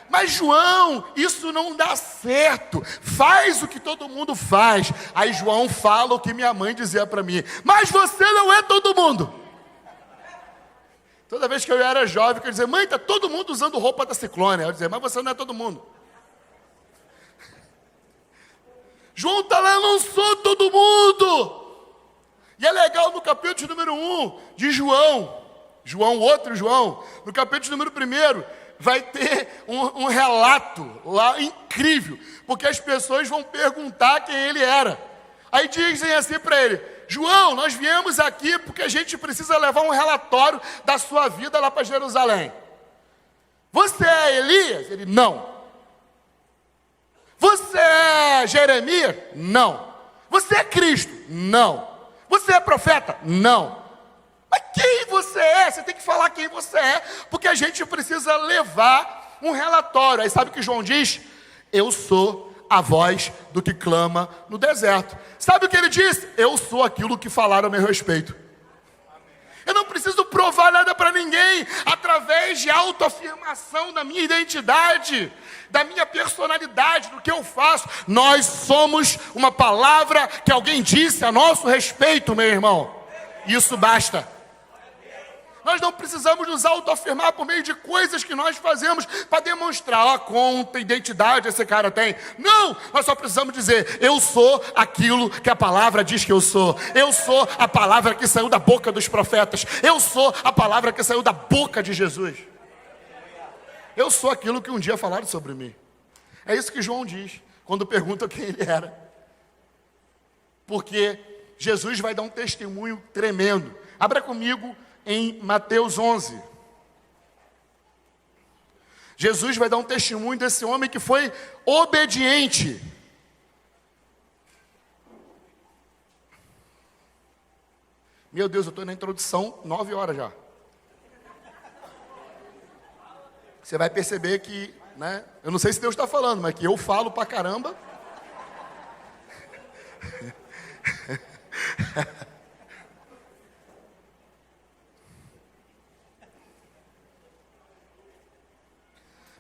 Mas João, isso não dá certo, faz o que todo mundo faz. Aí João fala o que minha mãe dizia para mim: mas você não é todo mundo. Toda vez que eu era jovem, eu dizia: mãe, está todo mundo usando roupa da Ciclone. Eu dizia: mas você não é todo mundo. João está lá: eu não sou todo mundo. E é legal no capítulo número 1 de João, outro João, no capítulo número 1, vai ter um relato lá incrível, porque as pessoas vão perguntar quem ele era. Aí dizem assim para ele: João, nós viemos aqui porque a gente precisa levar um relatório da sua vida lá para Jerusalém. Você é Elias? Ele: não. Você é Jeremias? Não. Você é Cristo? Não. Você é profeta? Não. Mas quem você é? Você tem que falar quem você é, porque a gente precisa levar um relatório. Aí sabe o que João diz? Eu sou a voz do que clama no deserto. Sabe o que ele diz? Eu sou aquilo que falaram a meu respeito. Eu não preciso provar nada para ninguém, através de autoafirmação da minha identidade, da minha personalidade, do que eu faço. Nós somos uma palavra que alguém disse a nosso respeito, meu irmão. Isso basta. Nós não precisamos nos autoafirmar por meio de coisas que nós fazemos para demonstrar quanta identidade esse cara tem. Não, nós só precisamos dizer: eu sou aquilo que a palavra diz que eu sou. Eu sou a palavra que saiu da boca dos profetas. Eu sou a palavra que saiu da boca de Jesus. Eu sou aquilo que um dia falaram sobre mim. É isso que João diz quando pergunta quem ele era. Porque Jesus vai dar um testemunho tremendo. Abra comigo em Mateus 11. Jesus vai dar um testemunho desse homem que foi obediente. Meu Deus, eu estou na introdução 9 horas já. Você vai perceber que, né? Eu não sei se Deus está falando, mas que eu falo pra caramba.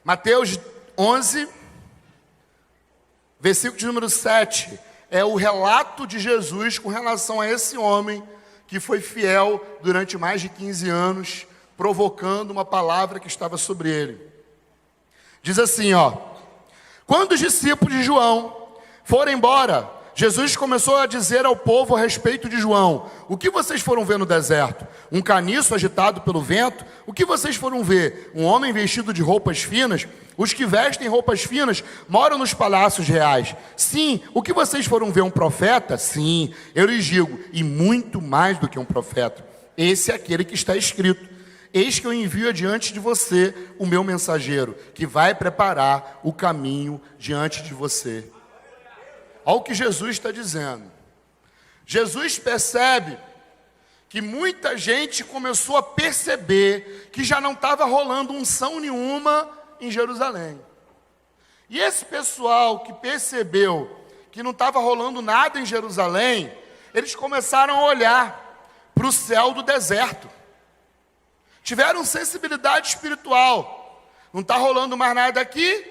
Mateus 11, versículo de número 7, é o relato de Jesus com relação a esse homem que foi fiel durante mais de 15 anos, provocando uma palavra que estava sobre ele. Diz assim, quando os discípulos de João foram embora, Jesus começou a dizer ao povo a respeito de João: o que vocês foram ver no deserto? Um caniço agitado pelo vento? O que vocês foram ver? Um homem vestido de roupas finas? Os que vestem roupas finas moram nos palácios reais. Sim, o que vocês foram ver? Um profeta? Sim, eu lhes digo, e muito mais do que um profeta. Esse é aquele que está escrito: eis que eu envio adiante de você o meu mensageiro, que vai preparar o caminho diante de você. Olha o que Jesus está dizendo. Jesus percebe que muita gente começou a perceber que já não estava rolando unção nenhuma em Jerusalém. E esse pessoal que percebeu que não estava rolando nada em Jerusalém, eles começaram a olhar para o céu do deserto. Tiveram sensibilidade espiritual. Não está rolando mais nada aqui,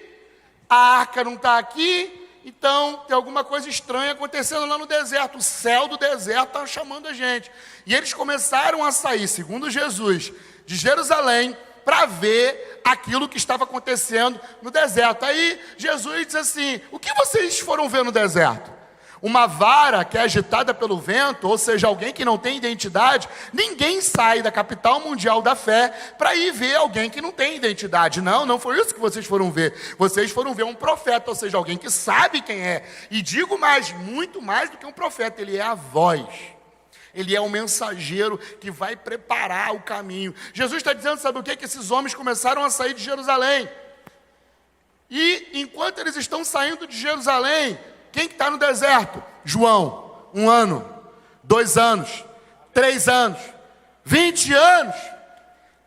a arca não está aqui, então tem alguma coisa estranha acontecendo lá no deserto. O céu do deserto está chamando a gente. E eles começaram a sair, segundo Jesus, de Jerusalém para ver aquilo que estava acontecendo no deserto. Aí Jesus diz assim: o que vocês foram ver no deserto? Uma vara que é agitada pelo vento, ou seja, alguém que não tem identidade. Ninguém sai da capital mundial da fé para ir ver alguém que não tem identidade. Não foi isso que vocês foram ver. Vocês foram ver um profeta, ou seja, alguém que sabe quem é. E digo mais, muito mais do que um profeta, ele é a voz. Ele é o mensageiro que vai preparar o caminho. Jesus está dizendo, sabe o que? Que esses homens começaram a sair de Jerusalém. E enquanto eles estão saindo de Jerusalém, quem que está no deserto? João. 1 ano, 2 anos, 3 anos, 20 anos,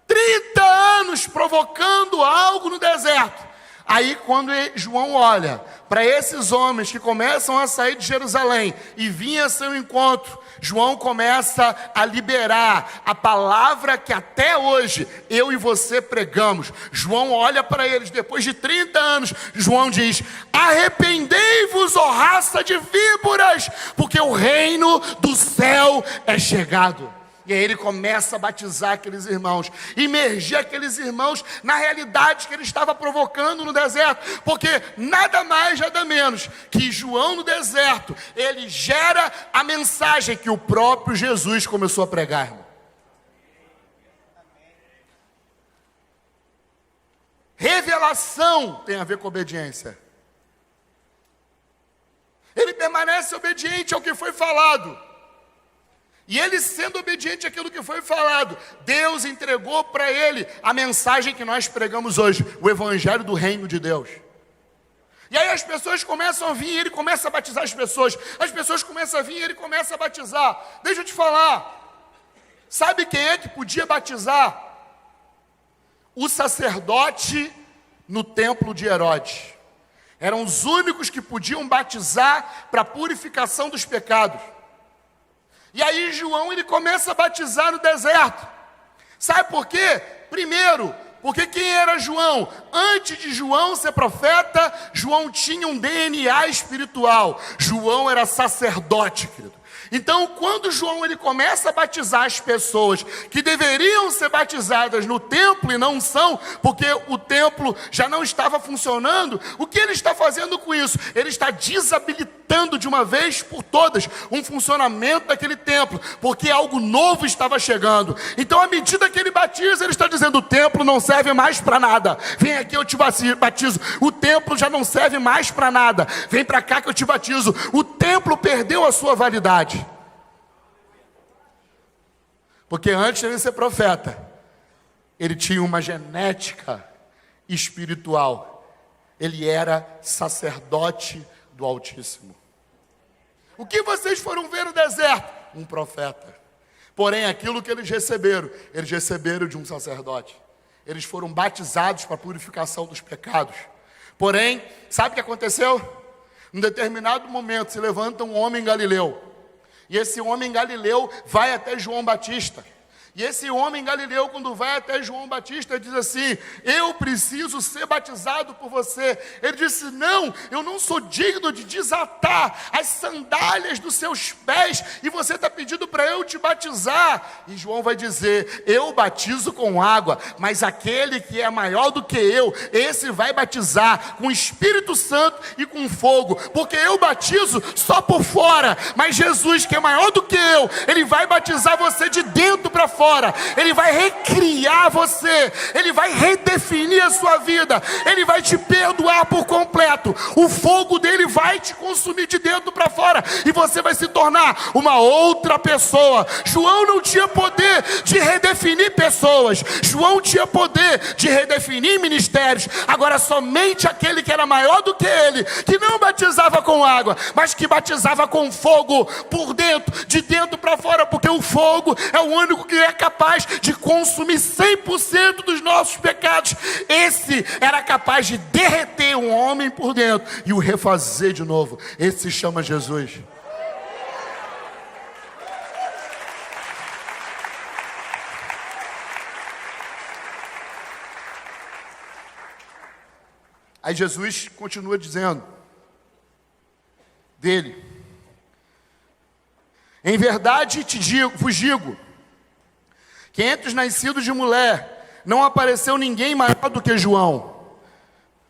30 anos provocando algo no deserto. Aí quando João olha para esses homens que começam a sair de Jerusalém e vinham a seu encontro, João começa a liberar a palavra que até hoje eu e você pregamos. João olha para eles, depois de 30 anos, João diz: arrependei-vos, ó raça de víboras, porque o reino do céu é chegado. E aí ele começa a batizar aqueles irmãos, imergir aqueles irmãos na realidade que ele estava provocando no deserto, porque nada mais, nada menos que João no deserto, ele gera a mensagem que o próprio Jesus começou a pregar, irmão. Revelação tem a ver com obediência. Ele permanece obediente ao que foi falado. E ele sendo obediente àquilo que foi falado, Deus entregou para ele a mensagem que nós pregamos hoje, o evangelho do reino de Deus. E aí as pessoas começam a vir e ele começa a batizar as pessoas começam a vir e ele começa a batizar. Deixa eu te falar, sabe quem é que podia batizar? O sacerdote no templo de Herodes. Eram os únicos que podiam batizar para a purificação dos pecados. E aí João, ele começa a batizar no deserto. Sabe por quê? Primeiro, porque quem era João? Antes de João ser profeta, João tinha um DNA espiritual. João era sacerdote, querido. Então, quando João ele começa a batizar as pessoas que deveriam ser batizadas no templo e não são, porque o templo já não estava funcionando, o que ele está fazendo com isso? Ele está desabilitando de uma vez por todas um funcionamento daquele templo, porque algo novo estava chegando. Então, à medida que ele batiza, ele está dizendo: o templo não serve mais para nada. Vem aqui, eu te batizo. O templo já não serve mais para nada. Vem para cá que eu te batizo. O templo perdeu a sua validade. Porque antes de ele ser profeta, ele tinha uma genética espiritual. Ele era sacerdote do Altíssimo. O que vocês foram ver no deserto? Um profeta. Porém, aquilo que eles receberam de um sacerdote. Eles foram batizados para a purificação dos pecados. Porém, sabe o que aconteceu? Em determinado momento se levanta um homem galileu. E esse homem galileu vai até João Batista. E esse homem galileu, quando vai até João Batista, diz assim: eu preciso ser batizado por você. Ele disse: não, eu não sou digno de desatar as sandálias dos seus pés, e você está pedindo para eu te batizar. E João vai dizer: eu batizo com água, mas aquele que é maior do que eu, esse vai batizar com Espírito Santo e com fogo, porque eu batizo só por fora, mas Jesus, que é maior do que eu, ele vai batizar você de dentro para fora. Ele vai recriar você, ele vai redefinir a sua vida, ele vai te perdoar por completo. O fogo dele vai te consumir de dentro para fora, e você vai se tornar uma outra pessoa pessoa. João não tinha poder de redefinir pessoas. João tinha poder de redefinir ministérios. Agora, somente aquele que era maior do que ele, que não batizava com água, mas que batizava com fogo por dentro, de dentro para fora, porque o fogo é o único que é capaz de consumir 100% dos nossos pecados. Esse era capaz de derreter um homem por dentro e o refazer de novo. Esse se chama Jesus. Aí Jesus continua dizendo dele: em verdade vos digo, que entre os nascidos de mulher não apareceu ninguém maior do que João,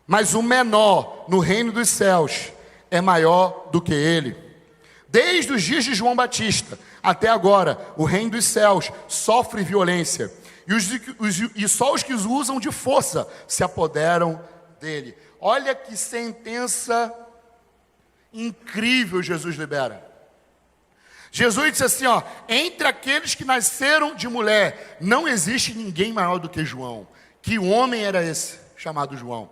mas o menor no reino dos céus é maior do que ele. Desde os dias de João Batista até agora, o reino dos céus sofre violência, e só os que os usam de força se apoderam dele. Olha que sentença incrível Jesus libera. Jesus disse assim, ó: entre aqueles que nasceram de mulher, não existe ninguém maior do que João. Que homem era esse, chamado João?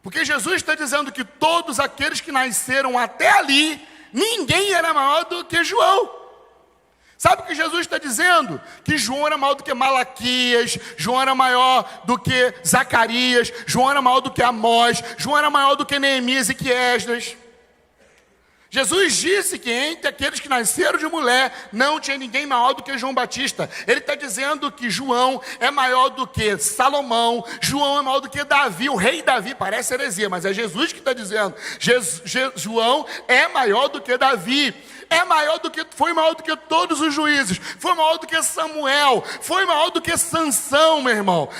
Porque Jesus está dizendo que todos aqueles que nasceram até ali, ninguém era maior do que João. Sabe o que Jesus está dizendo? Que João era maior do que Malaquias, João era maior do que Zacarias, João era maior do que Amós, João era maior do que Neemias e que Esdras. Jesus disse que entre aqueles que nasceram de mulher, não tinha ninguém maior do que João Batista. Ele está dizendo que João é maior do que Salomão, João é maior do que Davi, o rei Davi. Parece heresia, mas é Jesus que está dizendo. João é maior do que Davi. Foi maior do que todos os juízes, foi maior do que Samuel, foi maior do que Sansão, meu irmão.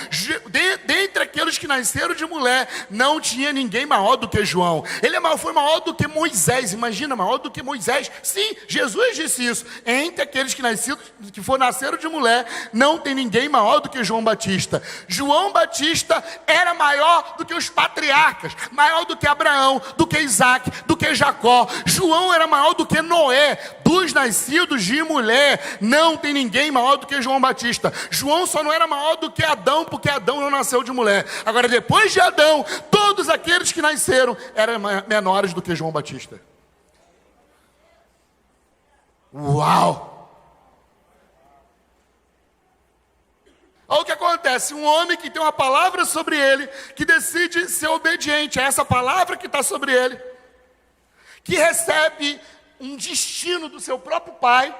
Dentre aqueles que nasceram de mulher, não tinha ninguém maior do que João. Ele foi maior do que Moisés, imagina, maior do que Moisés. Sim, Jesus disse isso. Entre aqueles que nasceram de mulher, não tem ninguém maior do que João Batista. João Batista era maior do que os patriarcas, maior do que Abraão, do que Isaac, do que Jacó. João era maior do que Noé. Dos nascidos de mulher, não tem ninguém maior do que João Batista. João só não era maior do que Adão, porque Adão não nasceu de mulher. Agora, depois de Adão, todos aqueles que nasceram eram menores do que João Batista. Uau! Olha o que acontece: um homem que tem uma palavra sobre ele, que decide ser obediente a essa palavra que está sobre ele, que recebe um destino do seu próprio pai,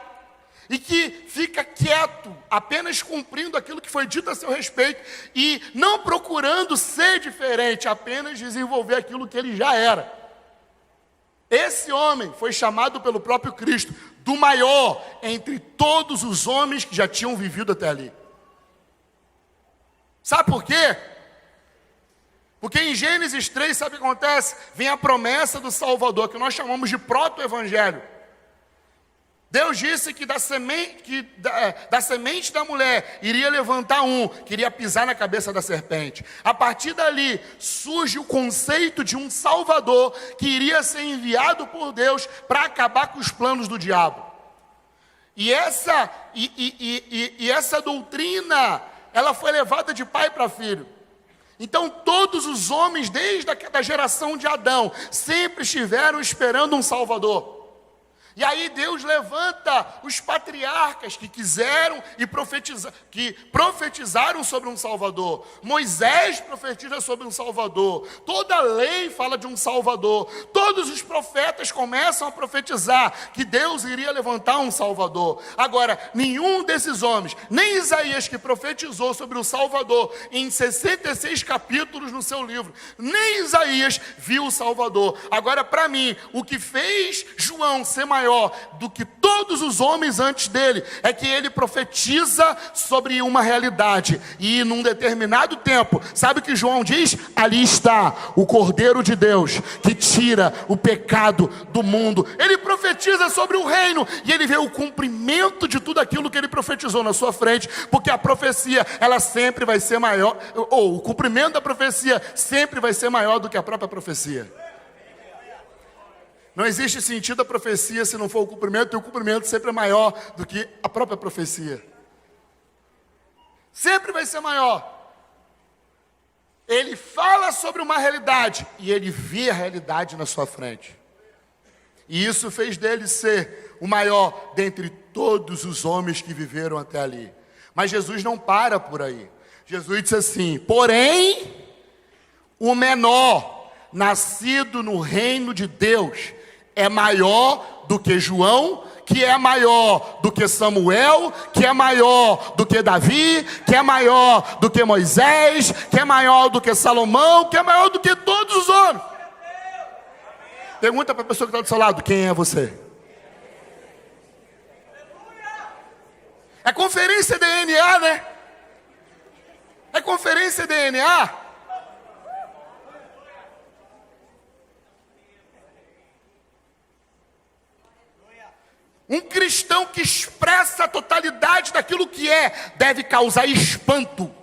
e que fica quieto, apenas cumprindo aquilo que foi dito a seu respeito, e não procurando ser diferente, apenas desenvolver aquilo que ele já era. Esse homem foi chamado pelo próprio Cristo do maior entre todos os homens que já tinham vivido até ali. Sabe por quê? Porque em Gênesis 3, sabe o que acontece? Vem a promessa do Salvador, que nós chamamos de proto-evangelho. Deus disse que da semente da mulher iria levantar um, que iria pisar na cabeça da serpente. A partir dali surge o conceito de um Salvador que iria ser enviado por Deus para acabar com os planos do diabo. E essa doutrina, ela foi levada de pai para filho. Então todos os homens, desde a geração de Adão, sempre estiveram esperando um Salvador. E aí Deus levanta os patriarcas que quiseram e profetizaram sobre um Salvador. Moisés profetiza sobre um Salvador. Toda a lei fala de um Salvador. Todos os profetas começam a profetizar que Deus iria levantar um Salvador. Agora, nenhum desses homens, nem Isaías, que profetizou sobre o Salvador em 66 capítulos no seu livro, nem Isaías viu o Salvador. Agora, para mim, o que fez João ser maior do que todos os homens antes dele é que ele profetiza sobre uma realidade, e num determinado tempo, sabe o que João diz? Ali está o Cordeiro de Deus que tira o pecado do mundo. Ele profetiza sobre o reino e ele vê o cumprimento de tudo aquilo que ele profetizou na sua frente, porque a profecia, ela sempre vai ser maior, ou o cumprimento da profecia sempre vai ser maior do que a própria profecia. Não existe sentido a profecia se não for o cumprimento, e o cumprimento sempre é maior do que a própria profecia. Sempre vai ser maior. Ele fala sobre uma realidade e ele vê a realidade na sua frente. E isso fez dele ser o maior dentre todos os homens que viveram até ali. Mas Jesus não para por aí. Jesus disse assim: porém, o menor nascido no reino de Deus é maior do que João, que é maior do que Samuel, que é maior do que Davi, que é maior do que Moisés, que é maior do que Salomão, que é maior do que todos os homens. Pergunta para a pessoa que está do seu lado: quem é você? É conferência DNA, né? É conferência DNA. Um cristão que expressa a totalidade daquilo que é, deve causar espanto.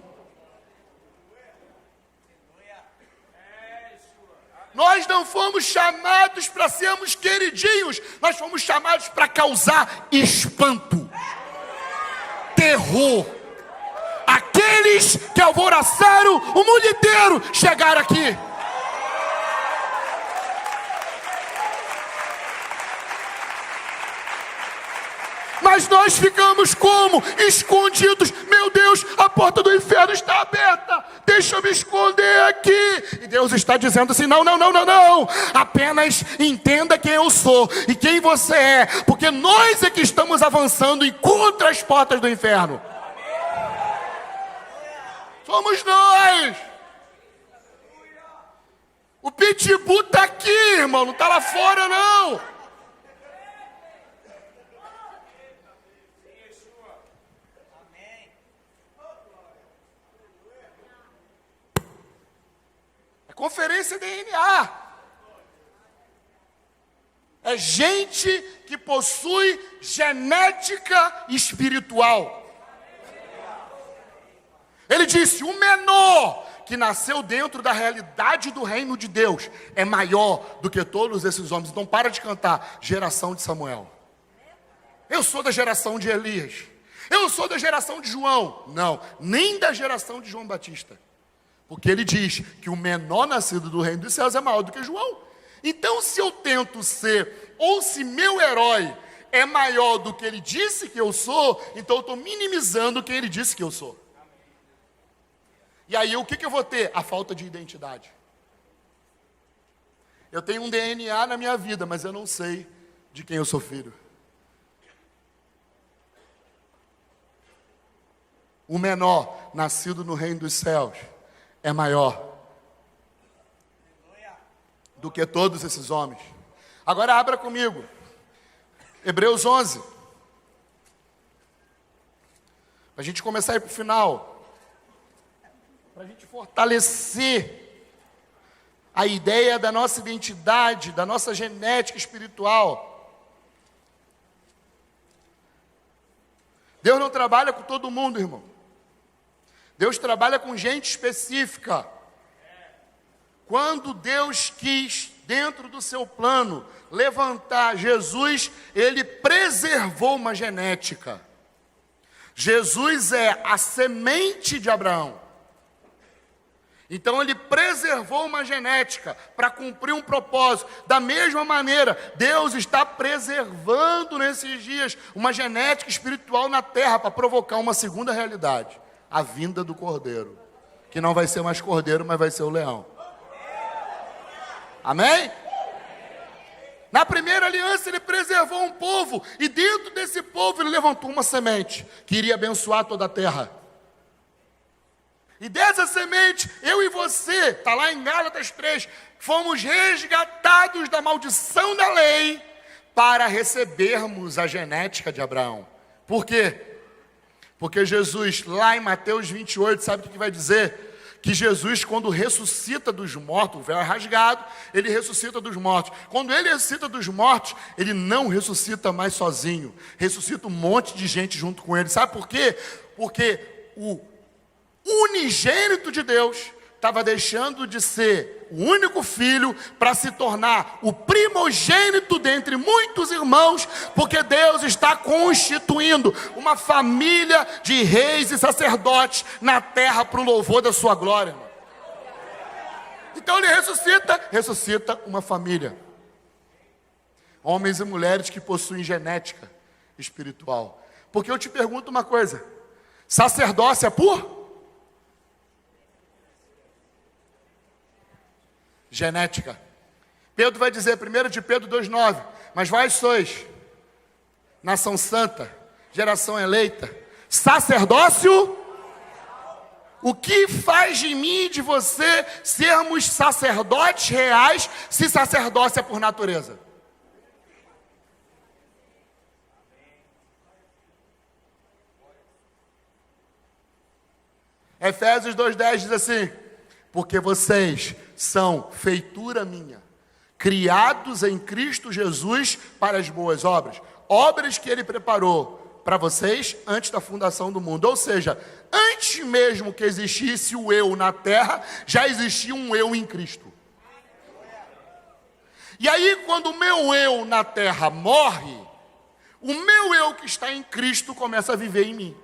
Nós não fomos chamados para sermos queridinhos, nós fomos chamados para causar espanto, terror. Aqueles que alvoraçaram o mundo inteiro chegaram aqui. Mas nós ficamos como? Escondidos. Meu Deus, a porta do inferno está aberta. Deixa eu me esconder aqui. E Deus está dizendo assim: não. Apenas entenda quem eu sou e quem você é. Porque nós é que estamos avançando e contra as portas do inferno. Somos nós. O pitbull está aqui, irmão. Não está lá fora, não. Conferência DNA. É gente que possui genética espiritual. Ele disse: o menor que nasceu dentro da realidade do reino de Deus é maior do que todos esses homens. Então para de cantar geração de Samuel. Eu sou da geração de Elias. Eu sou da geração de João. Não, nem da geração de João Batista. Porque ele diz que o menor nascido do reino dos céus é maior do que João. Então, se eu tento ser, ou se meu herói é maior do que ele disse que eu sou, então eu estou minimizando quem ele disse que eu sou. E aí, o que eu vou ter? A falta de identidade. Eu tenho um DNA na minha vida, mas eu não sei de quem eu sou filho. O menor nascido no reino dos céus é maior do que todos esses homens. Agora abra comigo Hebreus 11, para a gente começar a ir para o final, para a gente fortalecer a ideia da nossa identidade, da nossa genética espiritual. Deus não trabalha com todo mundo, irmão. Deus trabalha com gente específica. Quando Deus quis, dentro do seu plano, levantar Jesus, Ele preservou uma genética. Jesus é a semente de Abraão. Então Ele preservou uma genética para cumprir um propósito. Da mesma maneira, Deus está preservando nesses dias uma genética espiritual na terra para provocar uma segunda realidade. A vinda do cordeiro, que não vai ser mais cordeiro, mas vai ser o leão. Amém? Na primeira aliança ele preservou um povo, e dentro desse povo ele levantou uma semente, que iria abençoar toda a terra. E dessa semente, eu e você, está lá em Gálatas 3, fomos resgatados da maldição da lei, para recebermos a genética de Abraão. Por quê? Porque Jesus, lá em Mateus 28, sabe o que vai dizer? Que Jesus, quando ressuscita dos mortos, o véu é rasgado, ele ressuscita dos mortos. Quando ele ressuscita dos mortos, ele não ressuscita mais sozinho. Ressuscita um monte de gente junto com ele. Sabe por quê? Porque o unigênito de Deus estava deixando de ser o único filho para se tornar o primogênito dentre muitos irmãos, porque Deus está constituindo uma família de reis e sacerdotes na terra para o louvor da sua glória. Então ele ressuscita uma família. Homens e mulheres que possuem genética espiritual. Porque eu te pergunto uma coisa: sacerdócio é por genética. Pedro vai dizer, 1 de Pedro 2,9: mas vós sois nação santa, geração eleita, sacerdócio. O que faz de mim e de você sermos sacerdotes reais, se sacerdócio é por natureza? Efésios 2,10 diz assim: porque vocês são feitura minha, criados em Cristo Jesus para as boas obras, obras que Ele preparou para vocês antes da fundação do mundo. Ou seja, antes mesmo que existisse o eu na terra, já existia um eu em Cristo. E aí, quando o meu eu na terra morre, o meu eu que está em Cristo começa a viver em mim.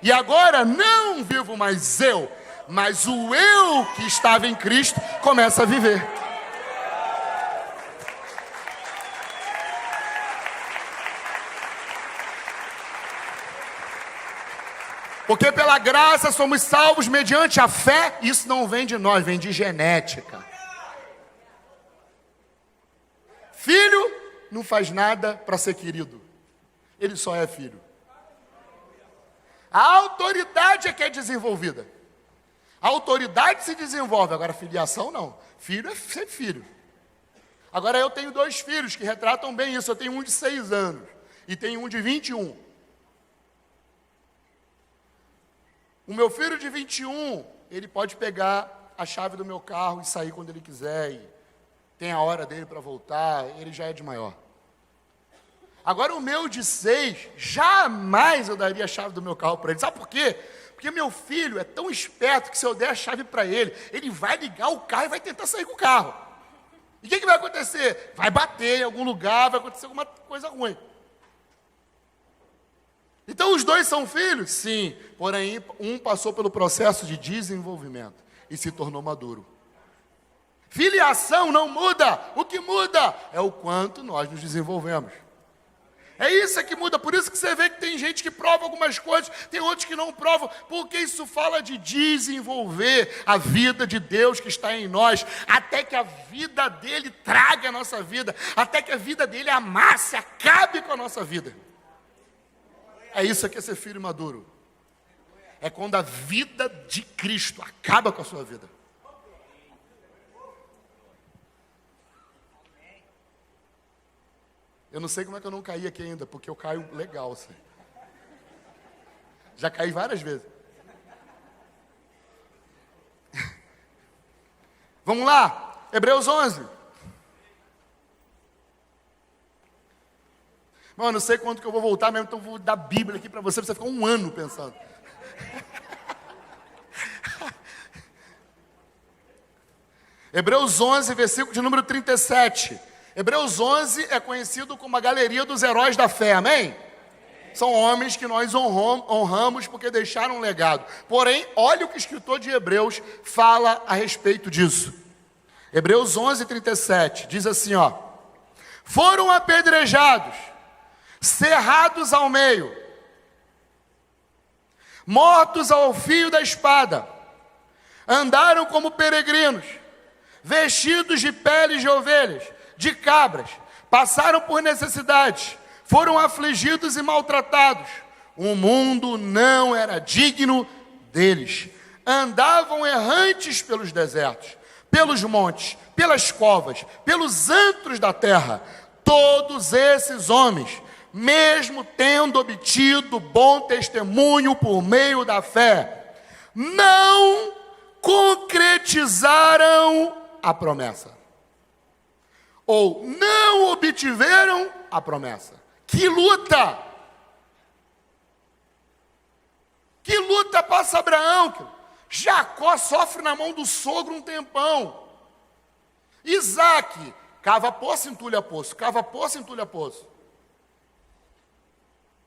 E agora não vivo mais eu, mas o eu que estava em Cristo começa a viver. Porque pela graça somos salvos mediante a fé. Isso não vem de nós, vem de genética. Filho não faz nada para ser querido. Ele só é filho. A autoridade é que é desenvolvida. A autoridade se desenvolve, agora a filiação não. Filho é ser filho. Agora eu tenho 2 filhos que retratam bem isso. Eu tenho um de 6 anos e tenho um de 21. O meu filho de 21, ele pode pegar a chave do meu carro e sair quando ele quiser. E tem a hora dele para voltar, ele já é de maior. Agora o meu de 6, jamais eu daria a chave do meu carro para ele. Sabe por quê? Porque meu filho é tão esperto que se eu der a chave para ele, ele vai ligar o carro e vai tentar sair com o carro. E o que vai acontecer? Vai bater em algum lugar, vai acontecer alguma coisa ruim. Então os 2 são filhos? Sim. Porém, um passou pelo processo de desenvolvimento e se tornou maduro. Filiação não muda. O que muda é o quanto nós nos desenvolvemos. É isso que muda. Por isso que você vê que tem gente que prova algumas coisas, tem outros que não provam, porque isso fala de desenvolver a vida de Deus que está em nós, até que a vida dele traga a nossa vida, até que a vida dele amasse, acabe com a nossa vida. É isso que é ser filho maduro. É quando a vida de Cristo acaba com a sua vida. Eu não sei como é que eu não caí aqui ainda, porque eu caio legal, assim. Já caí várias vezes. Vamos lá, Hebreus 11. Mano, eu não sei quanto que eu vou voltar mesmo, então eu vou dar Bíblia aqui para você ficar um ano pensando. Hebreus 11, versículo de número 37. Hebreus 11 é conhecido como a galeria dos heróis da fé, amém? São homens que nós honramos porque deixaram um legado. Porém, olha o que o escritor de Hebreus fala a respeito disso. Hebreus 11, 37, diz assim, ó: foram apedrejados, cerrados ao meio, mortos ao fio da espada, andaram como peregrinos, vestidos de peles de ovelhas, de cabras, passaram por necessidades, foram afligidos e maltratados. O mundo não era digno deles. Andavam errantes pelos desertos, pelos montes, pelas covas, pelos antros da terra. Todos esses homens, mesmo tendo obtido bom testemunho por meio da fé, não concretizaram a promessa. Ou não obtiveram a promessa. Que luta! Que luta passa Abraão? Jacó sofre na mão do sogro um tempão. Isaac, cava poço, entulha poço, cava poço, entulha poço.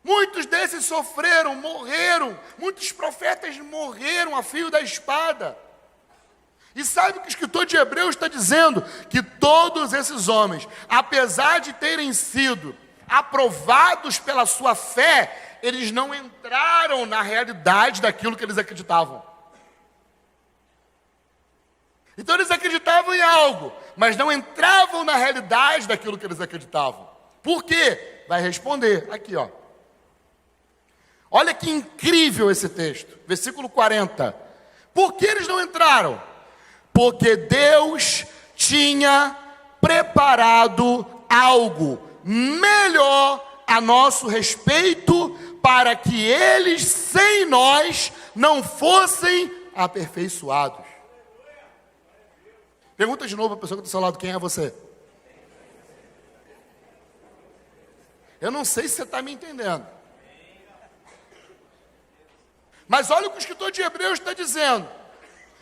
Muitos desses sofreram, morreram. Muitos profetas morreram a fio da espada. E sabe o que o escritor de Hebreus está dizendo? Que todos esses homens, apesar de terem sido aprovados pela sua fé, eles não entraram na realidade daquilo que eles acreditavam. Então eles acreditavam em algo, mas não entravam na realidade daquilo que eles acreditavam. Por quê? Vai responder aqui, ó. Olha que incrível esse texto, versículo 40. Por que eles não entraram? Porque Deus tinha preparado algo melhor a nosso respeito, para que eles, sem nós, não fossem aperfeiçoados. Pergunta de novo para a pessoa que está ao seu lado, quem é você? Eu não sei se você está me entendendo. Mas olha o que o escritor de Hebreus está dizendo.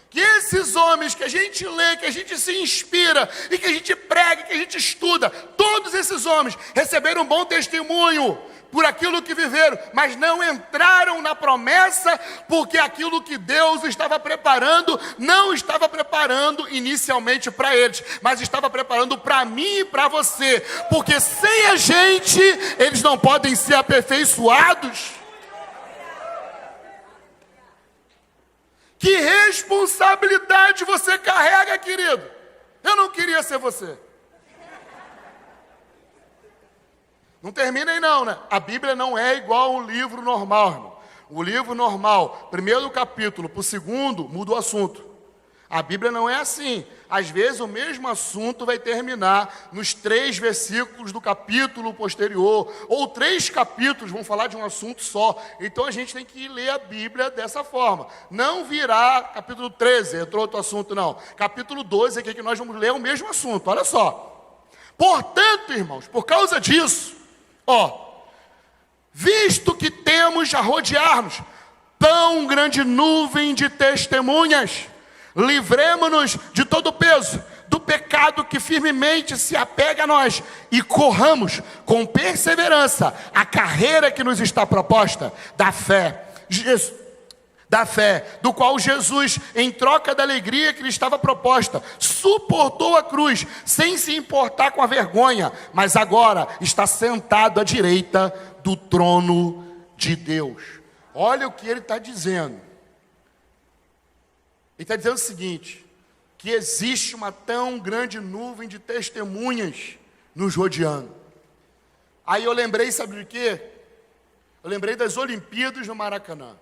Que esses homens que a gente lê, que a gente se inspira, e que a gente prega, que a gente estuda, todos esses homens receberam um bom testemunho por aquilo que viveram, mas não entraram na promessa, porque aquilo que Deus estava preparando, não estava preparando inicialmente para eles, mas estava preparando para mim e para você, porque sem a gente, eles não podem ser aperfeiçoados. Que responsabilidade você carrega, querido? Eu não queria ser você. Não terminem não, né? A Bíblia não é igual um livro normal, irmão. O livro normal, primeiro capítulo para o segundo, muda o assunto. A Bíblia não é assim. Às vezes o mesmo assunto vai terminar nos 3 versículos do capítulo posterior, ou 3 capítulos vão falar de um assunto só. Então a gente tem que ler a Bíblia dessa forma. Não virar capítulo 13, entrou outro assunto, não. Capítulo 12 aqui que nós vamos ler o mesmo assunto, olha só. Portanto, irmãos, por causa disso, visto que temos a rodear-nos tão grande nuvem de testemunhas, livremo-nos de todo o peso do pecado que firmemente se apega a nós e corramos com perseverança a carreira que nos está proposta da fé, do qual Jesus, em troca da alegria que lhe estava proposta, suportou a cruz, sem se importar com a vergonha, mas agora está sentado à direita do trono de Deus. Olha o que ele está dizendo. Ele está dizendo o seguinte, que existe uma tão grande nuvem de testemunhas nos rodeando. Aí eu lembrei, sabe de quê? Eu lembrei das Olimpíadas no Maracanã.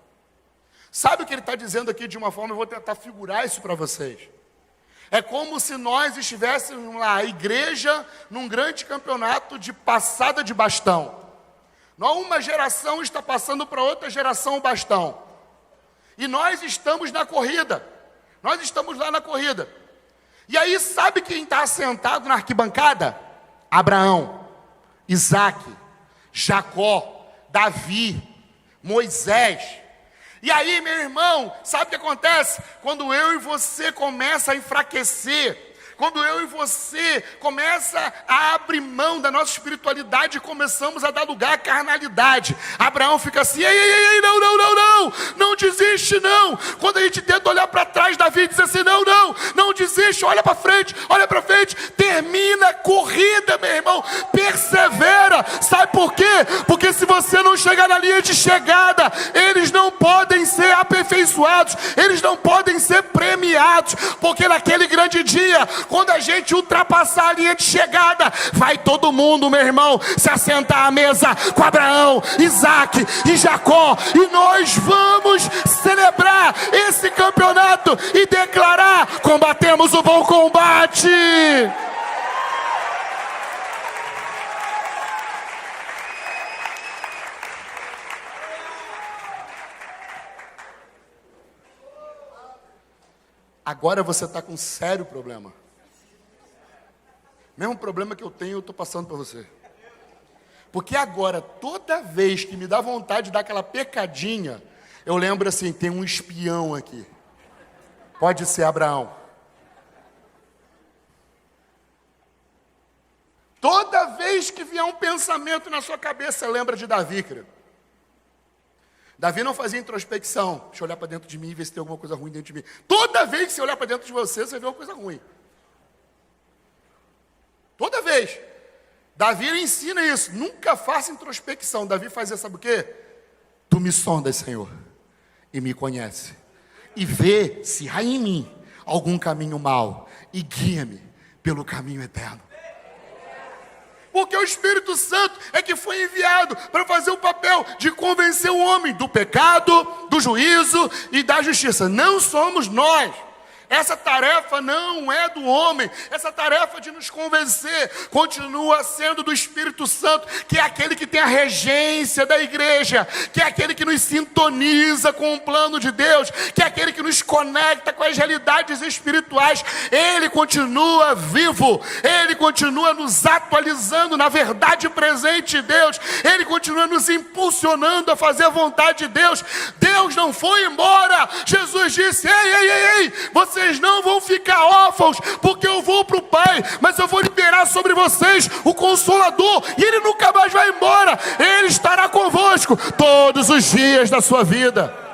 Sabe o que ele está dizendo aqui de uma forma, eu vou tentar figurar isso para vocês. É como se nós estivéssemos lá, a igreja, num grande campeonato de passada de bastão. Uma geração está passando para outra geração o bastão. E nós estamos na corrida. Nós estamos lá na corrida. E aí, sabe quem está sentado na arquibancada? Abraão, Isaac, Jacó, Davi, Moisés. E aí, meu irmão, sabe o que acontece? Quando eu e você começa a enfraquecer, quando eu e você começa a abrir mão da nossa espiritualidade e começamos a dar lugar à carnalidade, Abraão fica assim, ei, não desiste não. Quando a gente tenta olhar para trás, Davi diz assim, não desiste, olha para frente, termina a corrida, meu irmão, persevera. Sabe por quê? Porque se você não chegar na linha de chegada, eles não podem ser aperfeiçoados, eles não podem ser premiados, porque naquele grande dia, quando a gente ultrapassar a linha de chegada, vai todo mundo, meu irmão, se assentar à mesa com Abraão, Isaac e Jacó, e nós vamos celebrar esse campeonato e declarar: combatemos o bom combate. Agora você está com um sério problema. Mesmo problema que eu tenho, eu estou passando para você. Porque agora, toda vez que me dá vontade de dar aquela pecadinha, eu lembro assim, tem um espião aqui. Pode ser Abraão. Toda vez que vier um pensamento na sua cabeça, lembra de Davi, querido. Davi não fazia introspecção. Deixa eu olhar para dentro de mim e ver se tem alguma coisa ruim dentro de mim. Toda vez que você olhar para dentro de você, você vê uma coisa ruim. Toda vez. Davi ensina isso. Nunca faça introspecção. Davi fazia, sabe o quê? Tu me sondas, Senhor, e me conhece. E vê se há em mim algum caminho mau. E guia-me pelo caminho eterno. Porque o Espírito Santo é que foi enviado para fazer o papel de convencer o homem do pecado, do juízo e da justiça. Não somos nós. Essa tarefa não é do homem. Essa tarefa de nos convencer continua sendo do Espírito Santo, que é aquele que tem a regência da igreja, que é aquele que nos sintoniza com o plano de Deus, que é aquele que nos conecta com as realidades espirituais. Ele continua vivo, ele continua nos atualizando na verdade presente de Deus, ele continua nos impulsionando a fazer a vontade de Deus. Deus não foi embora. Jesus disse: ei, vocês não vão ficar órfãos, porque eu vou para o Pai, mas eu vou liberar sobre vocês o Consolador, e Ele nunca mais vai embora. Ele estará convosco todos os dias da sua vida.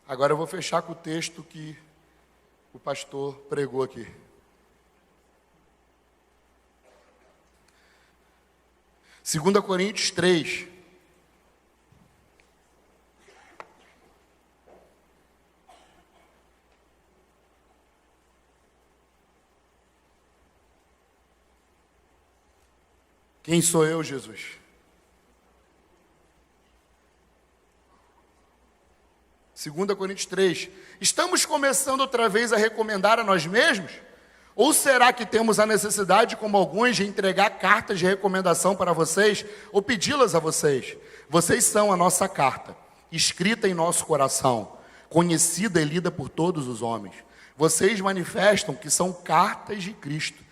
Agora eu vou fechar com o texto que o pastor pregou aqui. Segunda Coríntios 3. Quem sou eu, Jesus? 2 Coríntios 3. Estamos começando outra vez a recomendar a nós mesmos? Ou será que temos a necessidade, como alguns, de entregar cartas de recomendação para vocês, ou pedi-las a vocês? Vocês são a nossa carta, escrita em nosso coração, conhecida e lida por todos os homens. Vocês manifestam que são cartas de Cristo,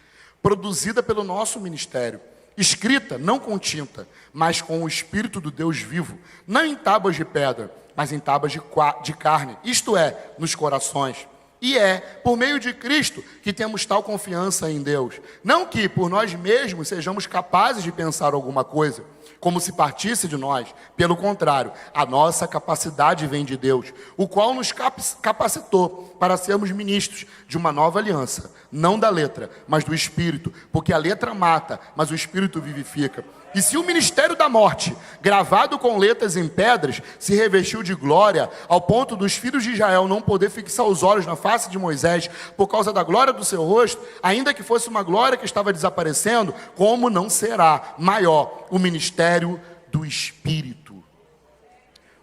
produzida pelo nosso ministério, escrita não com tinta, mas com o Espírito do Deus vivo, não em tábuas de pedra, mas em tábuas de carne, isto é, nos corações. E é por meio de Cristo que temos tal confiança em Deus. Não que por nós mesmos sejamos capazes de pensar alguma coisa, como se partisse de nós. Pelo contrário, a nossa capacidade vem de Deus, o qual nos capacitou para sermos ministros de uma nova aliança, não da letra, mas do Espírito, porque a letra mata, mas o Espírito vivifica. E se o ministério da morte, gravado com letras em pedras, se revestiu de glória, ao ponto dos filhos de Israel não poder fixar os olhos na face de Moisés, por causa da glória do seu rosto, ainda que fosse uma glória que estava desaparecendo, como não será maior o ministério do Espírito?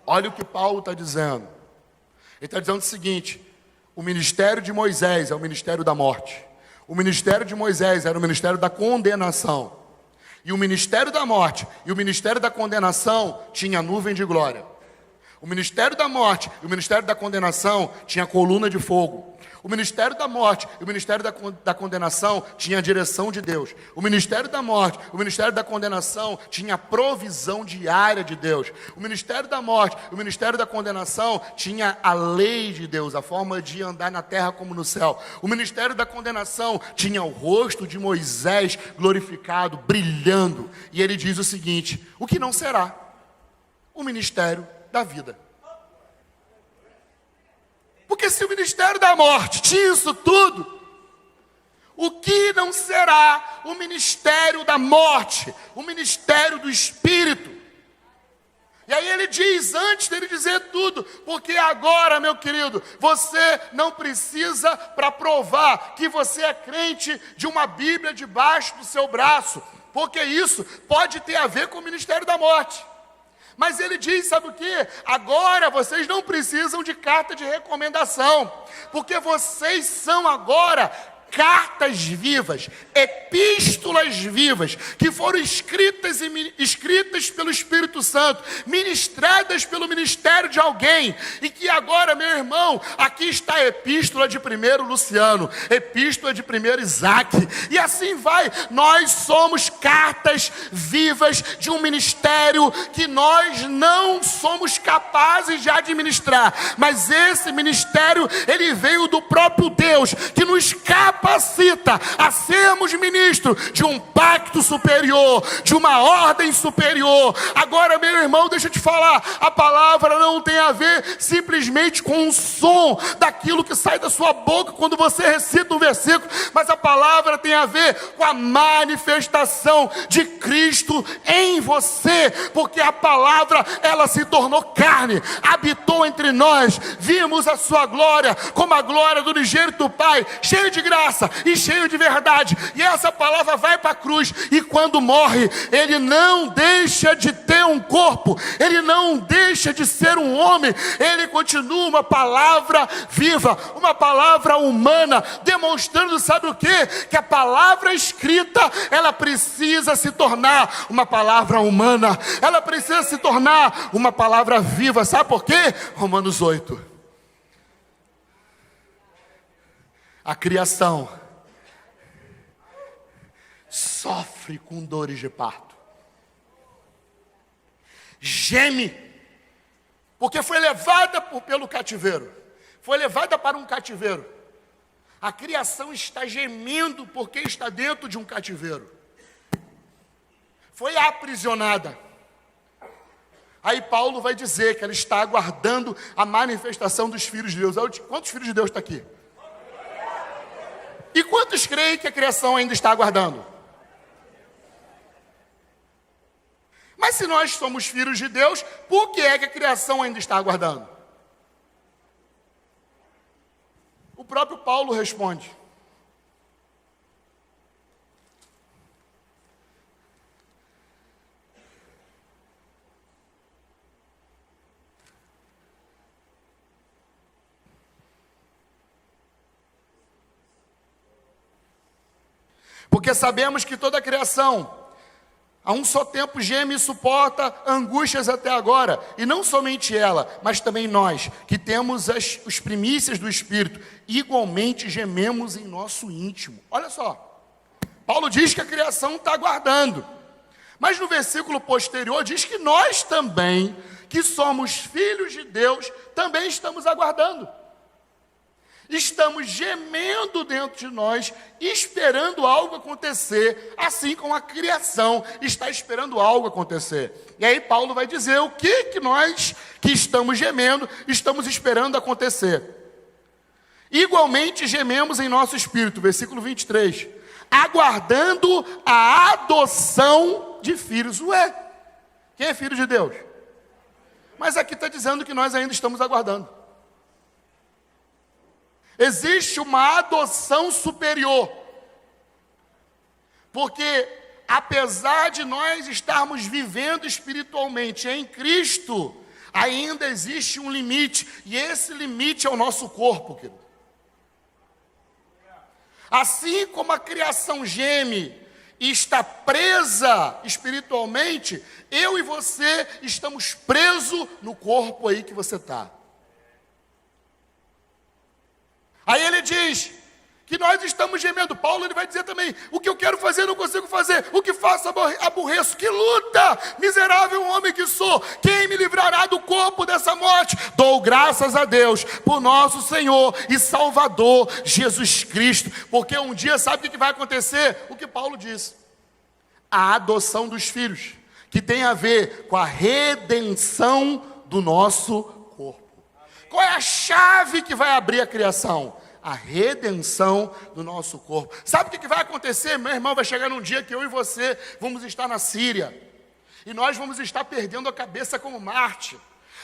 Olha o que Paulo está dizendo. Ele está dizendo o seguinte: o ministério de Moisés é o ministério da morte. O ministério de Moisés era o ministério da condenação. E o ministério da morte e o ministério da condenação tinha nuvem de glória. O ministério da morte e o ministério da condenação tinha coluna de fogo. O ministério da morte e o ministério da condenação tinha a direção de Deus. O ministério da morte e o ministério da condenação tinha a provisão diária de Deus. O ministério da morte e o ministério da condenação tinha a lei de Deus, a forma de andar na terra como no céu. O ministério da condenação tinha o rosto de Moisés glorificado, brilhando. E ele diz o seguinte: o que não será? O ministério da vida. Porque se o ministério da morte tinha isso tudo, o que não será o ministério da morte, o ministério do Espírito? E aí ele diz, antes dele dizer tudo, porque agora, meu querido, você não precisa, para provar que você é crente, de uma Bíblia debaixo do seu braço, porque isso pode ter a ver com o ministério da morte. Mas ele diz, sabe o que? Agora vocês não precisam de carta de recomendação, porque vocês são agora cartas vivas, epístolas vivas, que foram escritas pelo Espírito Santo, ministradas pelo ministério de alguém, e que agora, meu irmão, aqui está a epístola de 1º Luciano, epístola de 1º Isaac, e assim vai. Nós somos cartas vivas de um ministério que nós não somos capazes de administrar, mas esse ministério, ele veio do próprio Deus, que nos capacita a sermos ministros de um pacto superior, de uma ordem superior. Agora, meu irmão, deixa eu te falar, a palavra não tem a ver simplesmente com o som daquilo que sai da sua boca quando você recita um versículo, mas a palavra tem a ver com a manifestação de Cristo em você, porque a palavra, ela se tornou carne, habitou entre nós, vimos a sua glória como a glória do unigênito do Pai, cheio de graça e cheio de verdade. E essa palavra vai para a cruz, e quando morre, ele não deixa de ter um corpo, ele não deixa de ser um homem, ele continua uma palavra viva, uma palavra humana, demonstrando, sabe o quê? Que a palavra escrita, ela precisa se tornar uma palavra humana, ela precisa se tornar uma palavra viva. Sabe por quê? Romanos 8. A criação sofre com dores de parto, geme, porque foi levada pelo cativeiro, foi levada para um cativeiro. A criação está gemendo porque está dentro de um cativeiro, foi aprisionada. Aí Paulo vai dizer que ela está aguardando a manifestação dos filhos de Deus. Quantos filhos de Deus está aqui? E quantos creem que a criação ainda está aguardando? Mas se nós somos filhos de Deus, por que é que a criação ainda está aguardando? O próprio Paulo responde. Porque sabemos que toda a criação, a um só tempo, geme e suporta angústias até agora. E não somente ela, mas também nós, que temos os primícias do Espírito, igualmente gememos em nosso íntimo. Olha só, Paulo diz que a criação está aguardando. Mas no versículo posterior diz que nós também, que somos filhos de Deus, também estamos aguardando. Estamos gemendo dentro de nós, esperando algo acontecer, assim como a criação está esperando algo acontecer. E aí Paulo vai dizer o que nós que estamos gemendo, estamos esperando acontecer. Igualmente gememos em nosso espírito, versículo 23, aguardando a adoção de filhos. Ué, quem é filho de Deus? Mas aqui está dizendo que nós ainda estamos aguardando. Existe uma adoção superior, porque apesar de nós estarmos vivendo espiritualmente em Cristo, ainda existe um limite, e esse limite é o nosso corpo, querido. Assim como a criação geme e está presa espiritualmente, eu e você estamos presos no corpo aí que você está. Aí ele diz que nós estamos gemendo. Paulo, ele vai dizer também, o que eu quero fazer não consigo fazer, o que faço aborreço. Que luta, miserável homem que sou, quem me livrará do corpo dessa morte? Dou graças a Deus por nosso Senhor e Salvador Jesus Cristo, porque um dia sabe o que vai acontecer? O que Paulo disse, a adoção dos filhos, que tem a ver com a redenção do nosso corpo. Qual é a chave que vai abrir a criação? A redenção do nosso corpo. Sabe o que vai acontecer, meu irmão? Vai chegar num dia que eu e você vamos estar na Síria, e nós vamos estar perdendo a cabeça como Marte.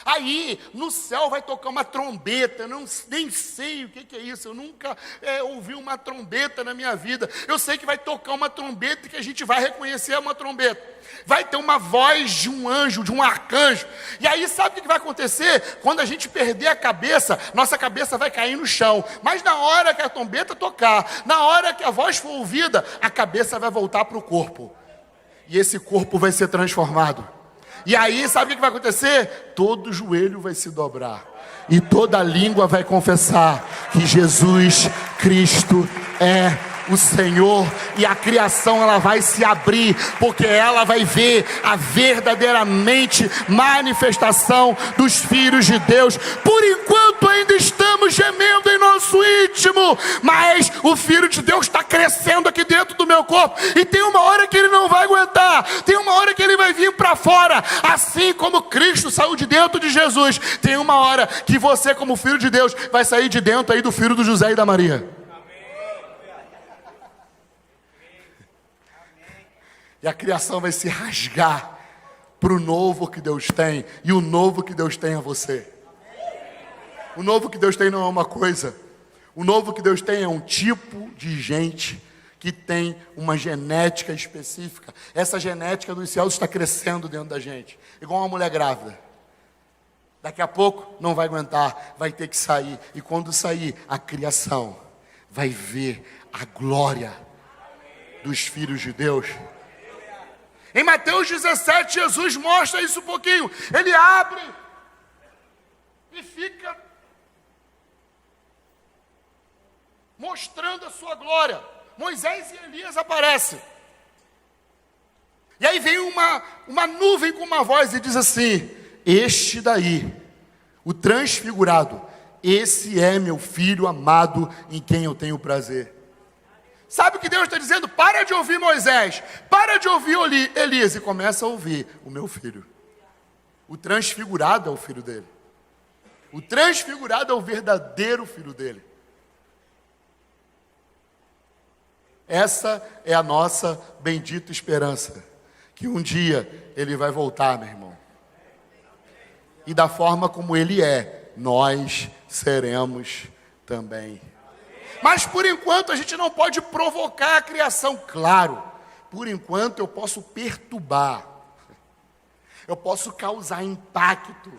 Aí, no céu vai tocar uma trombeta, nem sei o que é isso, eu nunca ouvi uma trombeta na minha vida. Eu sei que vai tocar uma trombeta e que a gente vai reconhecer uma trombeta. Vai ter uma voz de um anjo, de um arcanjo. E aí, sabe o que vai acontecer? Quando a gente perder a cabeça, nossa cabeça vai cair no chão. Mas na hora que a trombeta tocar, na hora que a voz for ouvida, a cabeça vai voltar para o corpo. E esse corpo vai ser transformado. E aí, sabe o que vai acontecer? Todo joelho vai se dobrar. E toda língua vai confessar que Jesus Cristo é o Senhor. E a criação, ela vai se abrir, porque ela vai ver a verdadeiramente manifestação dos filhos de Deus. Por enquanto ainda estamos gemendo em nosso íntimo, mas o Filho de Deus está crescendo aqui dentro do meu corpo, e tem uma hora que ele não vai aguentar, tem uma hora que ele vai vir para fora. Assim como Cristo saiu de dentro de Jesus, tem uma hora que você, como filho de Deus, vai sair de dentro aí do filho do José e da Maria. E a criação vai se rasgar para o novo que Deus tem. E o novo que Deus tem é você. O novo que Deus tem não é uma coisa. O novo que Deus tem é um tipo de gente que tem uma genética específica. Essa genética dos céus está crescendo dentro da gente. Igual uma mulher grávida. Daqui a pouco não vai aguentar, vai ter que sair. E quando sair, a criação vai ver a glória dos filhos de Deus. Em Mateus 17, Jesus mostra isso um pouquinho. Ele abre e fica mostrando a sua glória. Moisés e Elias aparecem. E aí vem uma nuvem com uma voz e diz assim: este daí, o transfigurado, esse é meu filho amado, em quem eu tenho prazer. Sabe o que Deus está dizendo? Para de ouvir Moisés, para de ouvir Elias, e começa a ouvir o meu filho. O transfigurado é o filho dele. O transfigurado é o verdadeiro filho dele. Essa é a nossa bendita esperança, que um dia ele vai voltar, meu irmão. E da forma como ele é, nós seremos também. Mas por enquanto a gente não pode provocar a criação. Claro, por enquanto eu posso perturbar, eu posso causar impacto,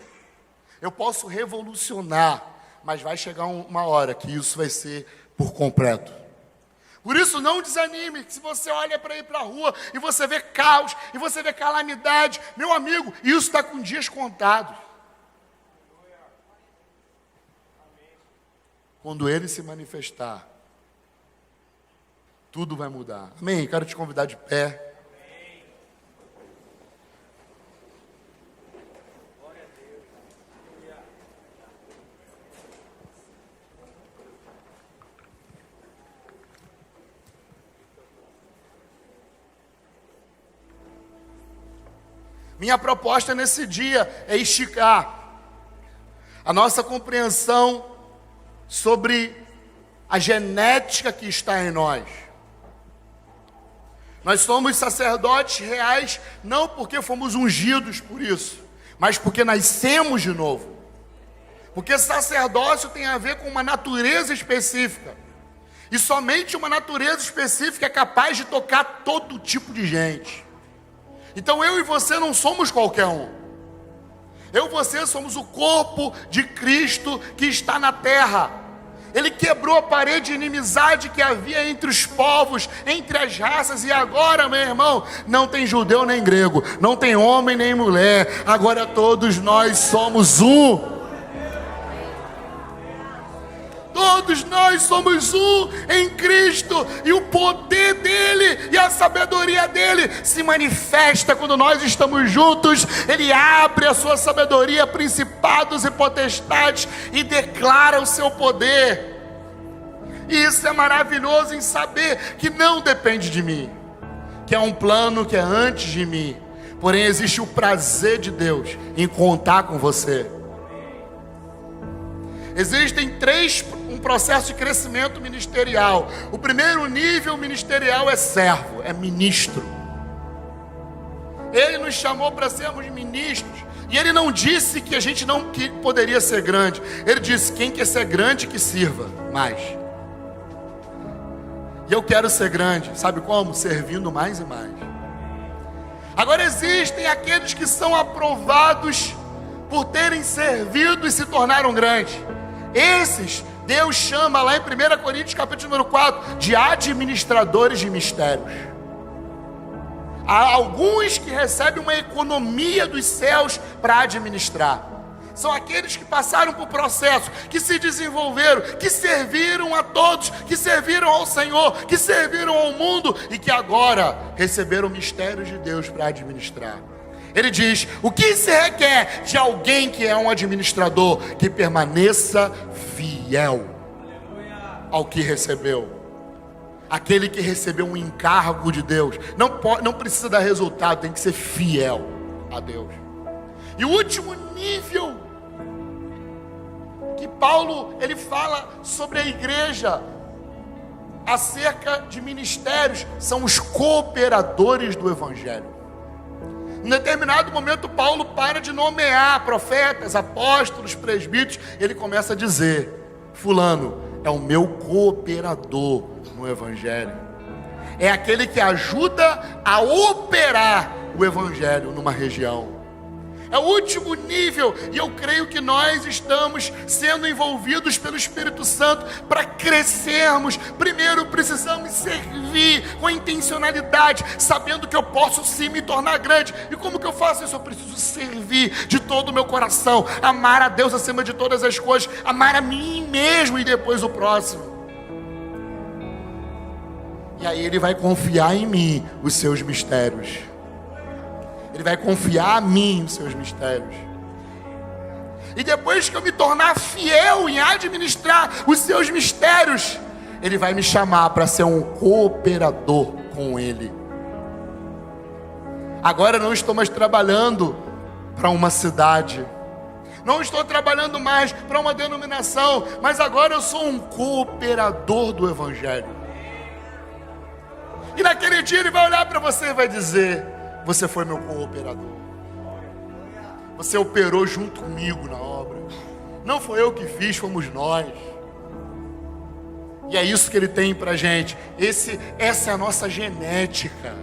eu posso revolucionar, mas vai chegar uma hora que isso vai ser por completo. Por isso não desanime, se você olha para ir para a rua e você vê caos, e você vê calamidade, meu amigo, isso está com dias contados. Quando ele se manifestar, tudo vai mudar. Amém? Quero te convidar de pé. Minha proposta nesse dia é esticar a nossa compreensão sobre a genética que está em nós. Nós somos sacerdotes reais, não porque fomos ungidos por isso, mas porque nascemos de novo. Porque sacerdócio tem a ver com uma natureza específica. E somente uma natureza específica é capaz de tocar todo tipo de gente. Então eu e você não somos qualquer um. Eu e você somos o corpo de Cristo que está na terra. Ele quebrou a parede de inimizade que havia entre os povos, entre as raças. E agora, meu irmão, não tem judeu nem grego, não tem homem nem mulher. Agora todos nós somos um. Todos nós somos um em Cristo, e o poder dele e a sabedoria dele se manifesta quando nós estamos juntos. Ele abre a sua sabedoria a principados e potestades e declara o seu poder. E isso é maravilhoso em saber que não depende de mim, que é um plano que é antes de mim, porém existe o prazer de Deus em contar com você. Existem um processo de crescimento ministerial. O primeiro nível ministerial é servo, é ministro. Ele nos chamou para sermos ministros, E ele não disse que a gente não que poderia ser grande. Ele disse: quem quer ser grande, que sirva mais. E eu quero ser grande, sabe como? Servindo mais e mais. Agora existem aqueles que são aprovados por terem servido e se tornaram grandes. Esses, Deus chama lá em 1 Coríntios capítulo número 4, de administradores de mistérios. Há alguns que recebem uma economia dos céus para administrar. São aqueles que passaram por processo, que se desenvolveram, que serviram a todos, que serviram ao Senhor, que serviram ao mundo e que agora receberam mistérios de Deus para administrar. Ele diz: o que se requer de alguém que é um administrador? Que permaneça fiel ao que recebeu. Aquele que recebeu um encargo de Deus não precisa dar resultado, tem que ser fiel a Deus. E o último nível que Paulo ele fala sobre a igreja acerca de ministérios são os cooperadores do evangelho. Em determinado momento Paulo para de nomear profetas, apóstolos, presbíteros. Ele começa a dizer: fulano é o meu cooperador no evangelho. É aquele que ajuda a operar o evangelho numa região. É o último nível, e eu creio que nós estamos sendo envolvidos pelo Espírito Santo para crescermos. Primeiro precisamos servir com intencionalidade, sabendo que eu posso sim me tornar grande. E como que eu faço isso? Eu preciso servir de todo o meu coração, amar a Deus acima de todas as coisas, amar a mim mesmo e depois o próximo. E aí ele vai confiar em mim os seus mistérios. Ele vai confiar a mim os seus mistérios. E depois que eu me tornar fiel em administrar os seus mistérios, Ele vai me chamar para ser um cooperador com Ele. Agora eu não estou mais trabalhando para uma cidade. Não estou trabalhando mais para uma denominação. Mas agora eu sou um cooperador do Evangelho. E naquele dia Ele vai olhar para você e vai dizer: você foi meu cooperador. Você operou junto comigo na obra. Não foi eu que fiz, fomos nós. E é isso que Ele tem para a gente. Essa é a nossa genética.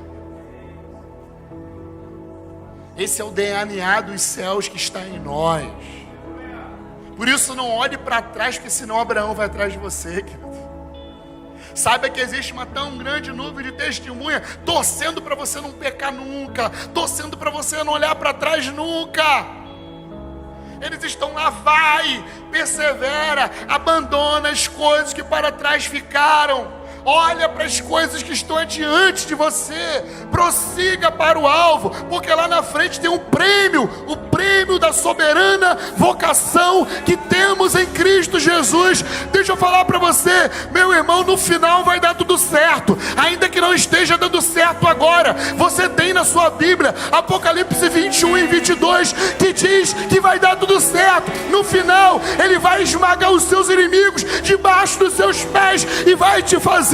Esse é o DNA dos céus que está em nós. Por isso não olhe para trás, porque senão Abraão vai atrás de você, querido. Saiba que existe uma tão grande nuvem de testemunha torcendo para você não pecar nunca, torcendo para você não olhar para trás nunca. Eles estão lá: vai, persevera, abandona as coisas que para trás ficaram. Olha para as coisas que estão adiante de você, prossiga para o alvo, porque lá na frente tem um prêmio, o prêmio da soberana vocação que temos em Cristo Jesus. Deixa eu falar para você, meu irmão, no final vai dar tudo certo, ainda que não esteja dando certo agora. Você tem na sua Bíblia Apocalipse 21 e 22 que diz que vai dar tudo certo. No final Ele vai esmagar os seus inimigos debaixo dos seus pés e vai te fazer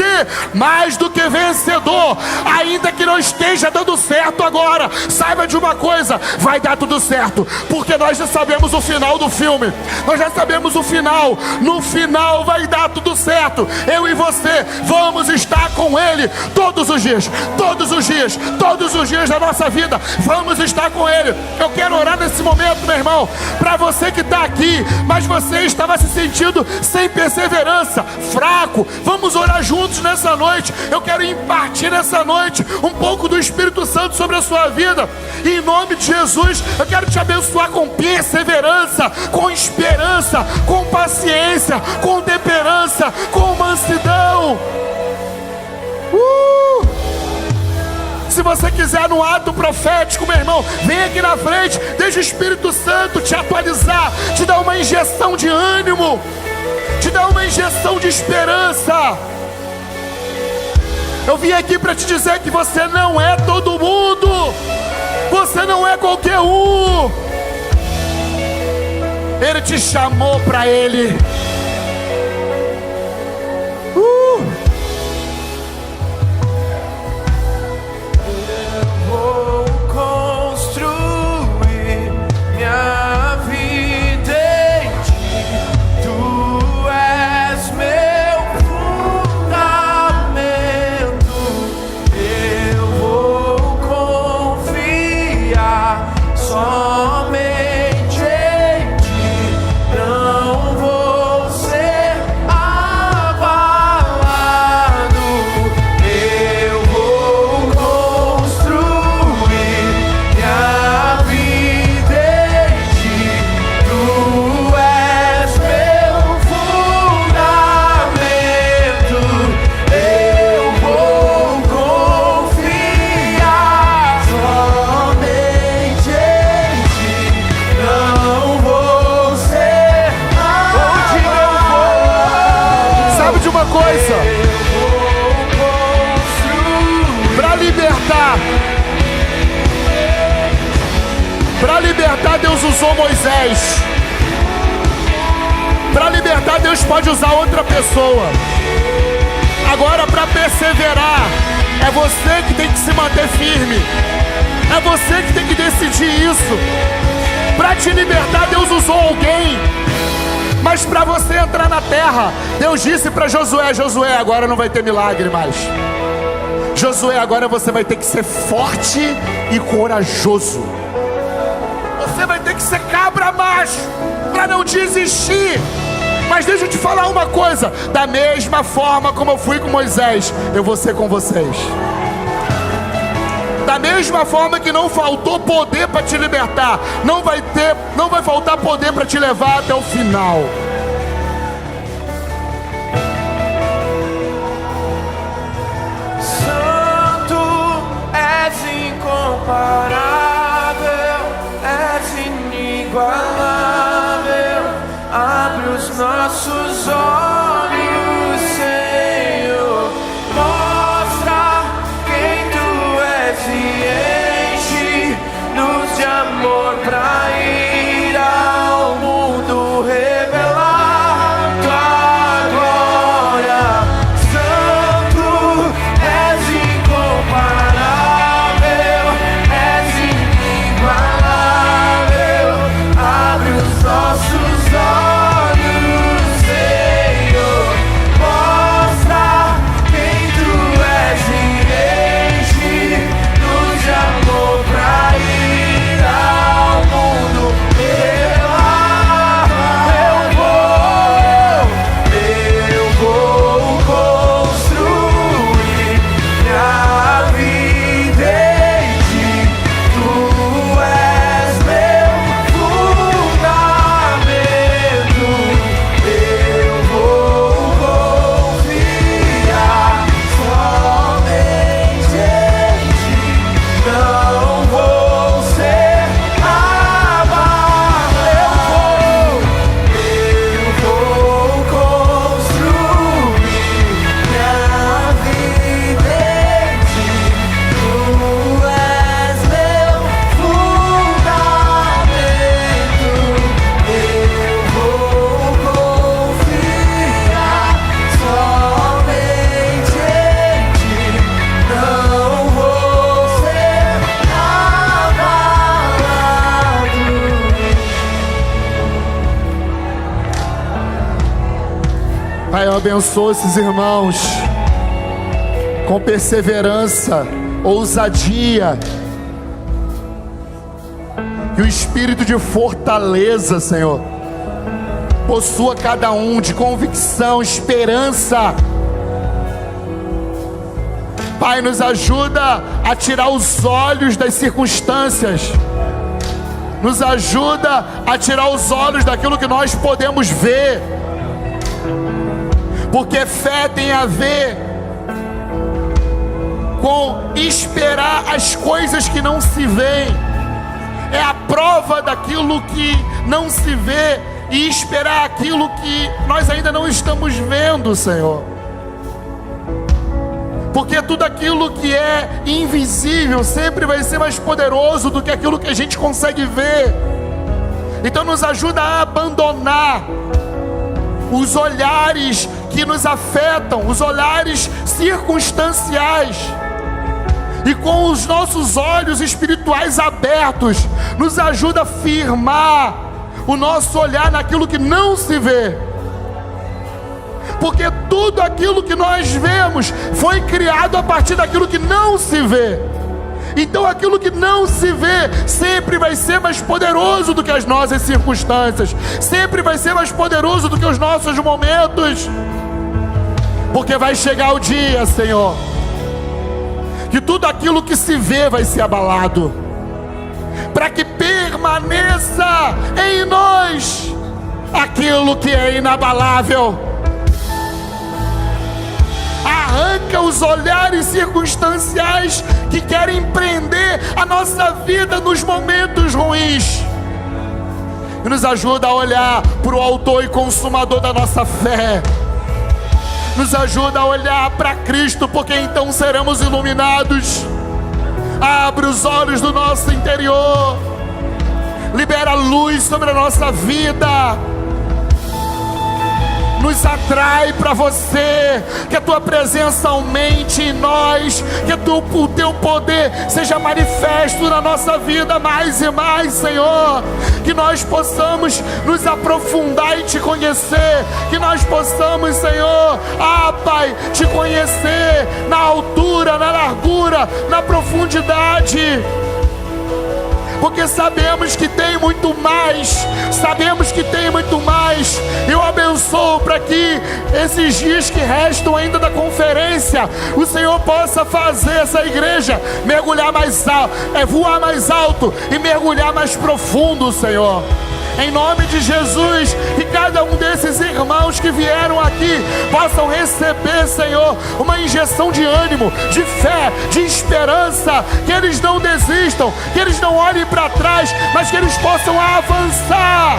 mais do que vencedor, ainda que não esteja dando certo agora. Saiba de uma coisa: vai dar tudo certo, porque nós já sabemos o final do filme, nós já sabemos o final. No final vai dar tudo certo. Eu e você vamos estar com Ele todos os dias, todos os dias, todos os dias da nossa vida. Vamos estar com Ele. Eu quero orar nesse momento, meu irmão, para você que está aqui, mas você estava se sentindo sem perseverança, fraco. Vamos orar juntos nessa noite. Eu quero impartir nessa noite um pouco do Espírito Santo sobre a sua vida. E em nome de Jesus, eu quero te abençoar com perseverança, com esperança, com paciência, com temperança, com mansidão. Se você quiser no ato profético, meu irmão, vem aqui na frente. Deixa o Espírito Santo te atualizar, te dar uma injeção de ânimo, te dar uma injeção de esperança. Eu vim aqui para te dizer que você não é todo mundo, você não é qualquer um. Ele te chamou para Ele. Eu vou construir minha somente em ti, não vou ser abalado. Eu vou construir minha vida em ti. Tu és meu fundamento. Eu vou confiar somente em ti, não vou ser abalado. Sabe de uma coisa? Para libertar, Deus usou Moisés. Para libertar, Deus pode usar outra pessoa. Agora, para perseverar, é você que tem que se manter firme. É você que tem que decidir isso. Para te libertar, Deus usou alguém. Mas para você entrar na terra, Deus disse para Josué: Josué, agora não vai ter milagre mais. Josué, agora você vai ter que ser forte e corajoso. Você vai ter que ser cabra macho para não desistir. Mas deixa eu te falar uma coisa: da mesma forma como eu fui com Moisés, eu vou ser com vocês. Da mesma forma que não faltou poder para te libertar, não vai faltar poder para te levar até o final. Santo, és incomparável, és inigualável. Abre os nossos olhos, Senhor. Mostra quem tu és e enche-nos de amor pra ir ao mundo revelar tua glória. Santo, és incomparável, és inigualável. Abre os nossos olhos, Senhor. Mostra quem tu és e enche-nos de amor pra ir ao mundo revelar. Eu vou construir minha vida em ti. Tu és meu fundamento. Eu vou confiar somente em ti, não vou ser abalado. Eu vou construir minha vida em ti. Tu és meu fundamento. Eu vou confiar somente em ti, não vou ser abalado. Pai, eu abençoo esses irmãos com perseverança, ousadia, que o espírito de fortaleza, Senhor, possua cada um, de convicção, esperança. Pai, nos ajuda a tirar os olhos das circunstâncias, nos ajuda a tirar os olhos daquilo que nós podemos ver, porque fé tem a ver com esperar as coisas que não se veem. É a prova daquilo que não se vê e esperar aquilo que nós ainda não estamos vendo, Senhor. Porque tudo aquilo que é invisível sempre vai ser mais poderoso do que aquilo que a gente consegue ver. Então nos ajuda a abandonar os olhares que nos afetam, os olhares circunstanciais, e com os nossos olhos espirituais abertos, nos ajuda a firmar o nosso olhar naquilo que não se vê. Porque tudo aquilo que nós vemos foi criado a partir daquilo que não se vê. Então aquilo que não se vê sempre vai ser mais poderoso do que as nossas circunstâncias, sempre vai ser mais poderoso do que os nossos momentos, porque vai chegar o dia, Senhor, que tudo aquilo que se vê vai ser abalado, para que permaneça em nós aquilo que é inabalável. Arranca os olhares circunstanciais que querem prender a nossa vida nos momentos ruins, e nos ajuda a olhar para o autor e consumador da nossa fé. Nos ajuda a olhar para Cristo, porque então seremos iluminados. Abre os olhos do nosso interior, libera luz sobre a nossa vida, nos atrai para você, que a tua presença aumente em nós, que o teu poder seja manifesto na nossa vida mais e mais, Senhor, que nós possamos nos aprofundar e te conhecer, que nós possamos, Senhor, Pai, te conhecer na altura, na largura, na profundidade, porque sabemos que tem muito mais, sabemos que tem muito mais. Eu abençoo para que esses dias que restam ainda da conferência, o Senhor possa fazer essa igreja mergulhar mais alto, voar mais alto e mergulhar mais profundo, Senhor. Em nome de Jesus, que cada um desses irmãos que vieram aqui possam receber, Senhor, uma injeção de ânimo, de fé, de esperança, que eles não desistam, que eles não olhem para trás, mas que eles possam avançar,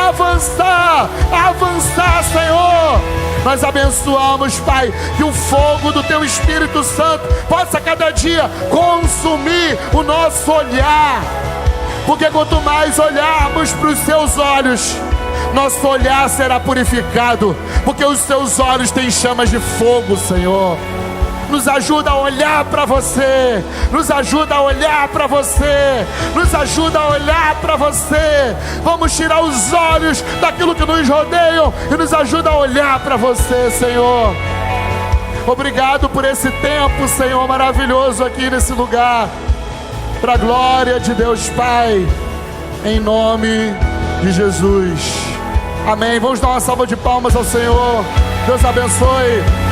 avançar, avançar, Senhor. Nós abençoamos, Pai, que o fogo do Teu Espírito Santo possa cada dia consumir o nosso olhar, porque quanto mais olharmos para os Seus olhos, nosso olhar será purificado, porque os Seus olhos têm chamas de fogo, Senhor. Nos ajuda a olhar para Você, nos ajuda a olhar para Você, nos ajuda a olhar para Você. Vamos tirar os olhos daquilo que nos rodeiam e nos ajuda a olhar para Você, Senhor. Obrigado por esse tempo, Senhor, maravilhoso aqui nesse lugar, para a glória de Deus Pai, em nome de Jesus. Amém. Vamos dar uma salva de palmas ao Senhor. Deus abençoe.